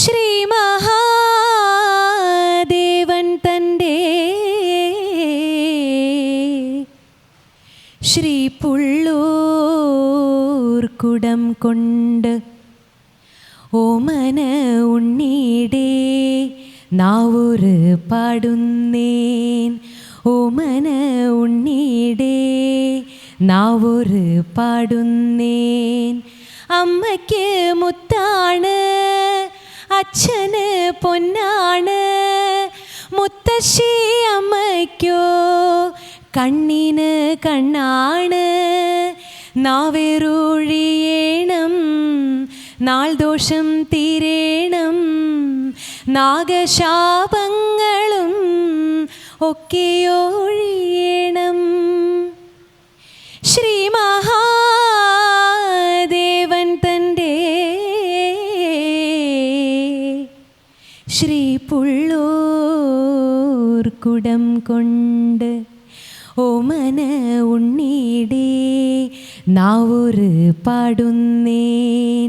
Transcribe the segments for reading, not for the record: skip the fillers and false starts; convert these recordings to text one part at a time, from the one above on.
ശ്രീ മഹാദേവൻ തൻ്റെ ശ്രീ പുള്ളൂർ കുടം കൊണ്ട് ഓമന ഉണ്ണീടേ നാവൂര് പാടുന്നേൻ. ഓമന ഉണ്ണീടേ നാവൂര് പാടുന്നേൻ. അമ്മയ്ക്ക് മുത്താണ്, അച്ഛന് പൊന്നാണ്. മുത്തശ്ശി അമ്മയ്ക്കോ കണ്ണിന് കണ്ണാണ്. നാവേറൊഴിയേണം, നാൾദോഷം തീരേണം. നാഗശാപങ്ങളും ഒക്കെയൊഴിയണം. ശ്രീ മഹാദേവൻ തൻ്റെ ശ്രീ പുള്ളൂർ കുടം കൊണ്ട് ഓമന ഉണ്ണീടേ നാവൂര് പാടുന്നേൻ.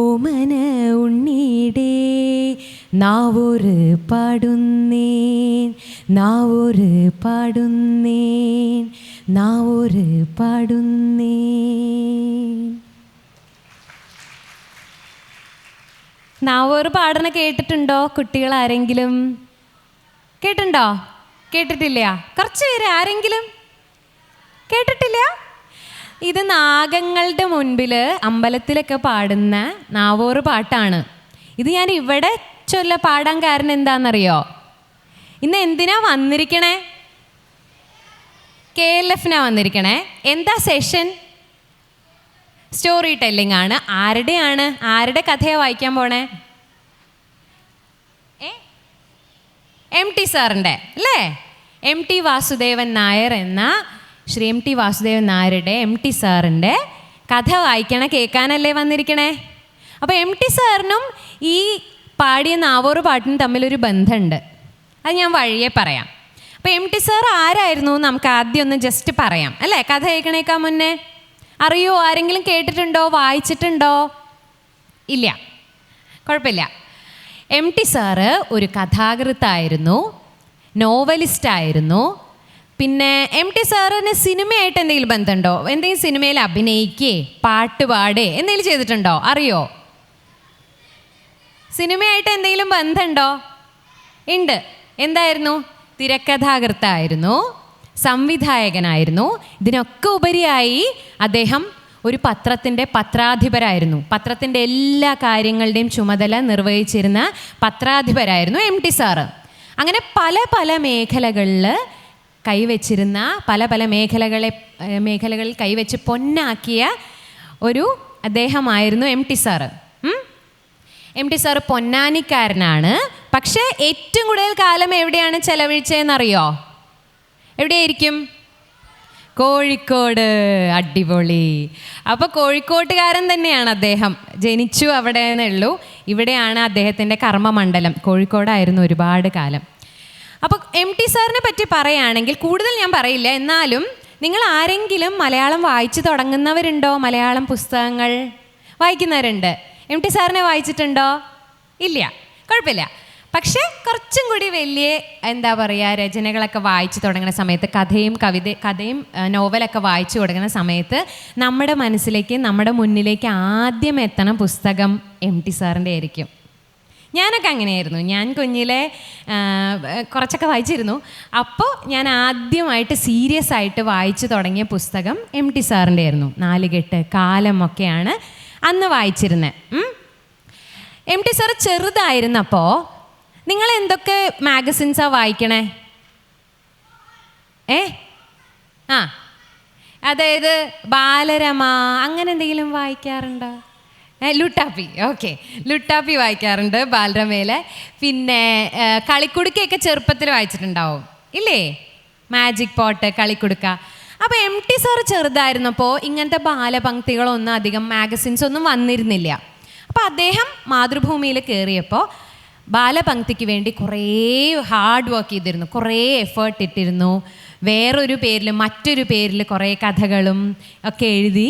ഓമന ഉണ്ണീടേ നാവൂര് പാടുന്നേൻ. നാവൂര് പാടുന്നേൻ. നാവൂര് പാടുന്നേൻ. നാവൂര് പാടണ കേട്ടിട്ടുണ്ടോ കുട്ടികൾ ആരെങ്കിലും? കേട്ടിട്ടുണ്ടോ? കേട്ടിട്ടില്ല? കുറച്ച് പേര് ആരെങ്കിലും കേട്ടിട്ടില്ല? ഇത് നാഗങ്ങളുടെ മുൻപിൽ അമ്പലത്തിലൊക്കെ പാടുന്ന നാവൂറ് പാട്ടാണ്. ഇത് ഞാൻ ഇവിടെ പാടാൻ കാരണം എന്താണെന്നറിയോ? ഇന്ന് എന്തിനാ വന്നിരിക്കണേ? KLF-നാ വന്നിരിക്കണേ. എന്താ സെഷൻ? സ്റ്റോറി ടെല്ലിംഗ് ആണ്. ആരുടെയാണ്? ആരുടെ കഥയാണ് വായിക്കാൻ പോണേ? MT സാറിൻ്റെ അല്ലേ? MT വാസുദേവൻ നായർ എന്ന ശ്രീ MT വാസുദേവൻ നായരുടെ MT സാറിൻ്റെ കഥ വായിക്കണ കേൾക്കാനല്ലേ വന്നിരിക്കണേ? അപ്പോൾ MT സാറിനും ഈ പാടിയ നാവൂറ് പാട്ടിനും തമ്മിലൊരു ബന്ധമുണ്ട്. അത് ഞാൻ വഴിയെ പറയാം. അപ്പോൾ MT സാർ ആരായിരുന്നു നമുക്ക് ആദ്യം ഒന്ന് ജസ്റ്റ് പറയാം അല്ലേ? കഥ കേൾക്കണേക്കാൾ മുന്നേ അറിയോ? ആരെങ്കിലും കേട്ടിട്ടുണ്ടോ? വായിച്ചിട്ടുണ്ടോ? ഇല്ല, കുഴപ്പമില്ല. MT സാറ് ഒരു കഥാകൃത്തായിരുന്നു, നോവലിസ്റ്റായിരുന്നു. പിന്നെ MT സാറിന് സിനിമയായിട്ട് എന്തെങ്കിലും ബന്ധമുണ്ടോ? എന്തെങ്കിലും സിനിമയിൽ അഭിനയിക്കേ പാട്ട് പാടേ എന്തെങ്കിലും ചെയ്തിട്ടുണ്ടോ? അറിയോ? സിനിമയായിട്ട് എന്തെങ്കിലും ബന്ധമുണ്ടോ? ഉണ്ട്. എന്തായിരുന്നു? തിരക്കഥാകൃത്തായിരുന്നു, സംവിധായകനായിരുന്നു. ഇതിനൊക്കെ ഉപരിയായി അദ്ദേഹം ഒരു പത്രത്തിൻ്റെ പത്രാധിപരായിരുന്നു. പത്രത്തിൻ്റെ എല്ലാ കാര്യങ്ങളുടെയും ചുമതല നിർവഹിച്ചിരുന്ന പത്രാധിപരായിരുന്നു MT സാറ്. അങ്ങനെ പല പല മേഖലകളിൽ കൈവച്ചിരുന്ന പല പല മേഖലകളിൽ കൈവച്ച് പൊന്നാക്കിയ ഒരു അദ്ദേഹമായിരുന്നു MT സാറ്. MT സാറ് പൊന്നാനിക്കാരനാണ്. പക്ഷേ ഏറ്റവും കൂടുതൽ കാലം എവിടെയാണ് ചെലവഴിച്ചതെന്നറിയോ? എവിടെയായിരിക്കും? കോഴിക്കോട്. അടിപൊളി. അപ്പോൾ കോഴിക്കോട്ടുകാരൻ തന്നെയാണ് അദ്ദേഹം. ജനിച്ചു അവിടെ എന്നുള്ളൂ. ഇവിടെയാണ് അദ്ദേഹത്തിൻ്റെ കർമ്മമണ്ഡലം. കോഴിക്കോടായിരുന്നു ഒരുപാട് കാലം. അപ്പോൾ MT സാറിനെ പറ്റി പറയുകയാണെങ്കിൽ കൂടുതൽ ഞാൻ പറയില്ല. എന്നാലും നിങ്ങൾ ആരെങ്കിലും മലയാളം വായിച്ചു തുടങ്ങുന്നവരുണ്ടോ? മലയാളം പുസ്തകങ്ങൾ വായിക്കുന്നവരുണ്ട്. MT സാറിനെ വായിച്ചിട്ടുണ്ടോ? ഇല്ല, കുഴപ്പമില്ല. പക്ഷേ കുറച്ചും കൂടി വലിയ എന്താ പറയുക രചനകളൊക്കെ വായിച്ചു തുടങ്ങുന്ന സമയത്ത്, കഥയും നോവലൊക്കെ വായിച്ചു തുടങ്ങുന്ന സമയത്ത് നമ്മുടെ മനസ്സിലേക്ക്, നമ്മുടെ മുന്നിലേക്ക് ആദ്യം എത്തണ പുസ്തകം MT സാറിൻ്റെ ആയിരിക്കും. ഞാനൊക്കെ അങ്ങനെയായിരുന്നു. ഞാൻ കുഞ്ഞിലെ കുറച്ചൊക്കെ വായിച്ചിരുന്നു. അപ്പോൾ ഞാൻ ആദ്യമായിട്ട് സീരിയസ് ആയിട്ട് വായിച്ചു തുടങ്ങിയ പുസ്തകം MT സാറിൻ്റെ ആയിരുന്നു. നാലുകെട്ട്, കാലം ഒക്കെയാണ് അന്ന് വായിച്ചിരുന്നത്. MT സാറ് ചെറുതായിരുന്നപ്പോൾ നിങ്ങൾ എന്തൊക്കെ മാഗസിൻസാണ് വായിക്കണേ? അതായത് ബാലരമ അങ്ങനെ എന്തെങ്കിലും വായിക്കാറുണ്ടോ? ലുട്ടാപ്പി. ഓക്കെ, ലുട്ടാപ്പി വായിക്കാറുണ്ട് ബാലരമയിലെ. പിന്നെ കളിക്കുടുക്കയൊക്കെ ചെറുപ്പത്തിൽ വായിച്ചിട്ടുണ്ടാവും ഇല്ലേ? Magic pot, Kalikkudukka. അപ്പോൾ MT സാറ് ചെറുതായിരുന്നപ്പോൾ ഇങ്ങനത്തെ ബാലപംക്തികളൊന്നും അധികം മാഗസിൻസ് ഒന്നും വന്നിരുന്നില്ല. അപ്പോൾ അദ്ദേഹം മാതൃഭൂമിയിൽ കയറിയപ്പോൾ ബാലപംക്തിക്ക് വേണ്ടി കുറേ ഹാർഡ് വർക്ക് ചെയ്തിരുന്നു, കുറേ എഫേർട്ട് ഇട്ടിരുന്നു. വേറൊരു പേരിൽ, മറ്റൊരു പേരിൽ കുറേ കഥകളും ഒക്കെ എഴുതി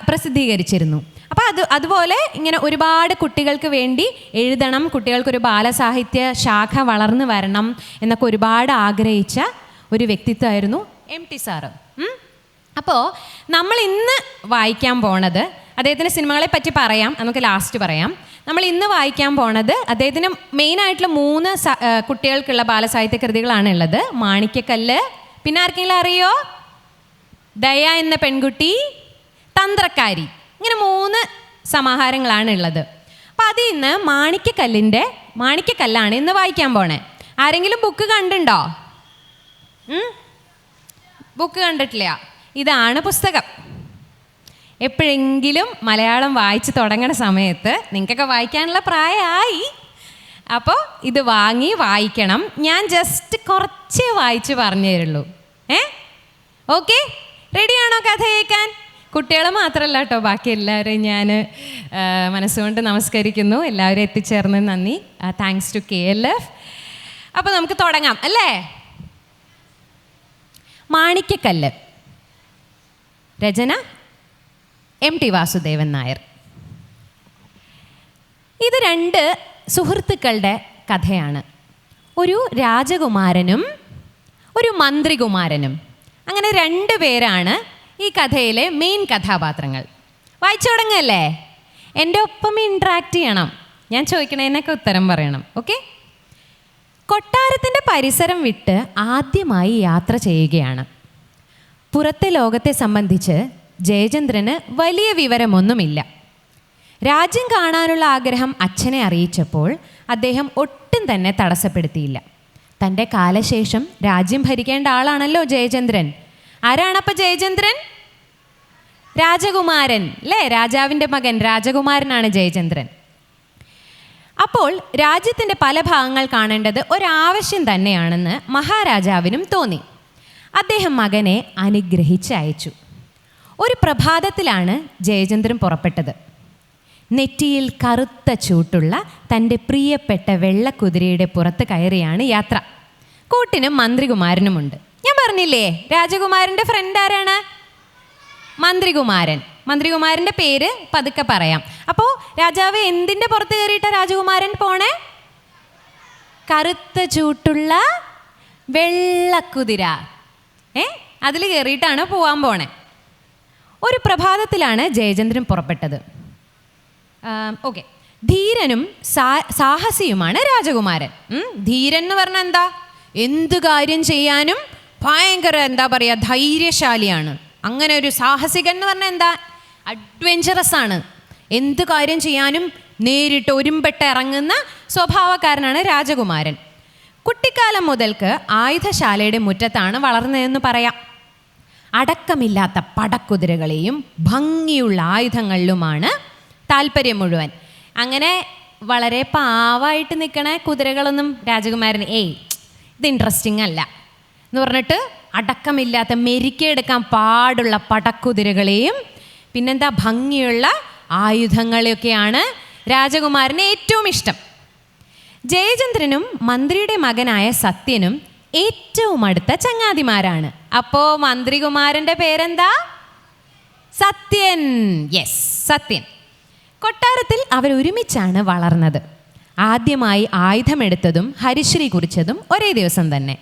പ്രസിദ്ധീകരിച്ചിരുന്നു. അപ്പോൾ അതുപോലെ ഇങ്ങനെ ഒരുപാട് കുട്ടികൾക്ക് വേണ്ടി എഴുതണം, കുട്ടികൾക്കൊരു ബാലസാഹിത്യ ശാഖ വളർന്നു വരണം എന്നൊക്കെ ഒരുപാട് ആഗ്രഹിച്ച ഒരു വ്യക്തിത്വമായിരുന്നു എം ടി സാറ്. അപ്പോൾ നമ്മൾ ഇന്ന് വായിക്കാൻ പോണത്, അദ്ദേഹത്തിൻ്റെ സിനിമകളെ പറ്റി പറയാം, നമുക്ക് ലാസ്റ്റ് പറയാം. നമ്മൾ ഇന്ന് വായിക്കാൻ പോണത് അദ്ദേഹത്തിന് മെയിനായിട്ടുള്ള 3 കുട്ടികൾക്കുള്ള ബാലസാഹിത്യ കൃതികളാണ് ഉള്ളത്. മാണിക്യക്കല്ല്, പിന്നെ ആർക്കെങ്കിലും അറിയോ? ദയ എന്ന പെൺകുട്ടി, തന്ത്രക്കാരി, ഇങ്ങനെ 3 സമാഹാരങ്ങളാണ് ഉള്ളത്. അപ്പം അതിൽ നിന്ന് മാണിക്യക്കല്ലാണ് ഇന്ന് വായിക്കാൻ പോണേ. ആരെങ്കിലും ബുക്ക് കണ്ടുണ്ടോ? ബുക്ക് കണ്ടിട്ടില്ല? ഇതാണ് പുസ്തകം. എപ്പോഴെങ്കിലും മലയാളം വായിച്ച് തുടങ്ങണ സമയത്ത് നിങ്ങൾക്കൊക്കെ വായിക്കാനുള്ള പ്രായമായി. അപ്പോൾ ഇത് വാങ്ങി വായിക്കണം. ഞാൻ ജസ്റ്റ് കുറച്ചേ വായിച്ച് പറഞ്ഞു തരുള്ളൂ. ഓക്കെ, റെഡിയാണോ കഥ കേൾക്കാൻ? കുട്ടികൾ മാത്രമല്ല കേട്ടോ, ബാക്കി എല്ലാവരെയും ഞാൻ മനസ്സുകൊണ്ട് നമസ്കരിക്കുന്നു. എല്ലാവരും എത്തിച്ചേർന്ന് നന്ദി. Thanks to KLF. അപ്പോൾ നമുക്ക് തുടങ്ങാം അല്ലേ? മാണിക്യക്കല്ല്, രചന MT വാസുദേവൻ നായർ. ഇത് 2 സുഹൃത്തുക്കളുടെ കഥയാണ്. ഒരു രാജകുമാരനും ഒരു മന്ത്രികുമാരനും. അങ്ങനെ 2 പേരാണ് ഈ കഥയിലെ മെയിൻ കഥാപാത്രങ്ങൾ. വായിച്ചു തുടങ്ങല്ലേ? എൻ്റെ ഒപ്പം ഇൻട്രാക്ട് ചെയ്യണം. ഞാൻ ചോദിക്കണതിനൊക്കെ ഉത്തരം പറയണം. ഓക്കെ? കൊട്ടാരത്തിൻ്റെ പരിസരം വിട്ട് ആദ്യമായി യാത്ര ചെയ്യുകയാണ്. പുറത്തെ ലോകത്തെ സംബന്ധിച്ച് ജയചന്ദ്രന് വലിയ വിവരമൊന്നുമില്ല. രാജ്യം കാണാനുള്ള ആഗ്രഹം അച്ഛനെ അറിയിച്ചപ്പോൾ അദ്ദേഹം ഒട്ടും തന്നെ തടസ്സപ്പെടുത്തിയില്ല. തൻ്റെ കാലശേഷം രാജ്യം ഭരിക്കേണ്ട ആളാണല്ലോ ജയചന്ദ്രൻ. ആരാണപ്പോൾ ജയചന്ദ്രൻ? രാജകുമാരൻ അല്ലേ? രാജാവിൻ്റെ മകൻ രാജകുമാരനാണ് ജയചന്ദ്രൻ. അപ്പോൾ രാജ്യത്തിൻ്റെ പല ഭാഗങ്ങൾ കാണേണ്ടത് ഒരാവശ്യം തന്നെയാണെന്ന് മഹാരാജാവിനും തോന്നി. അദ്ദേഹം മകനെ അനുഗ്രഹിച്ച് അയച്ചു. ഒരു പ്രഭാതത്തിലാണ് ജയചന്ദ്രൻ പുറപ്പെട്ടത്. നെറ്റിയിൽ കറുത്ത ചൂട്ടുള്ള തൻ്റെ പ്രിയപ്പെട്ട വെള്ളക്കുതിരയുടെ പുറത്ത് കയറിയാണ് യാത്ര. കൂട്ടിനും മന്ത്രികുമാരനുമുണ്ട്. ഞാൻ പറഞ്ഞില്ലേ, രാജകുമാരൻ്റെ ഫ്രണ്ട് ആരാണ്? മന്ത്രികുമാരൻ. മന്ത്രികുമാരൻ്റെ പേര് പതുക്കെ പറയാം. അപ്പോൾ രാജാവ് എന്തിൻ്റെ പുറത്ത് കയറിയിട്ട രാജകുമാരൻ പോണേ? കറുത്ത ചൂട്ടുള്ള വെള്ളക്കുതിര. അതിൽ കയറിയിട്ടാണ് പോവാൻ പോണേ. ഒരു പ്രഭാതത്തിലാണ് ജയചന്ദ്രൻ പുറപ്പെട്ടത്. ഓക്കെ, ധീരനും സാഹസിയുമാണ് രാജകുമാരൻ. ധീരൻ എന്ന് പറഞ്ഞാൽ എന്താ? എന്ത് കാര്യം ചെയ്യാനും ഭയങ്കര എന്താ പറയുക, ധൈര്യശാലിയാണ്. അങ്ങനെ ഒരു സാഹസികൻ എന്ന് പറഞ്ഞാൽ എന്താ? അഡ്വെഞ്ചറസ് ആണ്. എന്ത് കാര്യം ചെയ്യാനും നേരിട്ട് ഒരുമ്പെട്ട് ഇറങ്ങുന്ന സ്വഭാവക്കാരനാണ് രാജകുമാരൻ. കുട്ടിക്കാലം മുതൽക്ക് ആയുധശാലയുടെ മുറ്റത്താണ് വളർന്നതെന്ന് പറയാം. അടക്കമില്ലാത്ത പടക്കുതിരകളെയും ഭംഗിയുള്ള ആയുധങ്ങളിലുമാണ് താല്പര്യം മുഴുവൻ. അങ്ങനെ വളരെ പാവായിട്ട് നിൽക്കണ കുതിരകളൊന്നും രാജകുമാരന് ഇത് ഇൻട്രസ്റ്റിംഗ് അല്ല എന്ന് പറഞ്ഞിട്ട് അടക്കമില്ലാത്ത മെരുക്കിയെടുക്കാൻ പാടുള്ള പടക്കുതിരകളെയും പിന്നെന്താ ഭംഗിയുള്ള ആയുധങ്ങളെയൊക്കെയാണ് രാജകുമാരന് ഏറ്റവും ഇഷ്ടം. ജയചന്ദ്രനും മന്ത്രിയുടെ മകനായ സത്യനും ഏറ്റവും അടുത്ത ചങ്ങാതിമാരാണ്. അപ്പോൾ മന്ത്രികുമാരൻ്റെ പേരെന്താ? സത്യൻ. യെസ്, സത്യൻ. കൊട്ടാരത്തിൽ അവരൊരുമിച്ചാണ് വളർന്നത്. ആദ്യമായി ആയുധമെടുത്തതും ഹരിശ്രീ കുറിച്ചതും ഒരേ ദിവസം തന്നെ.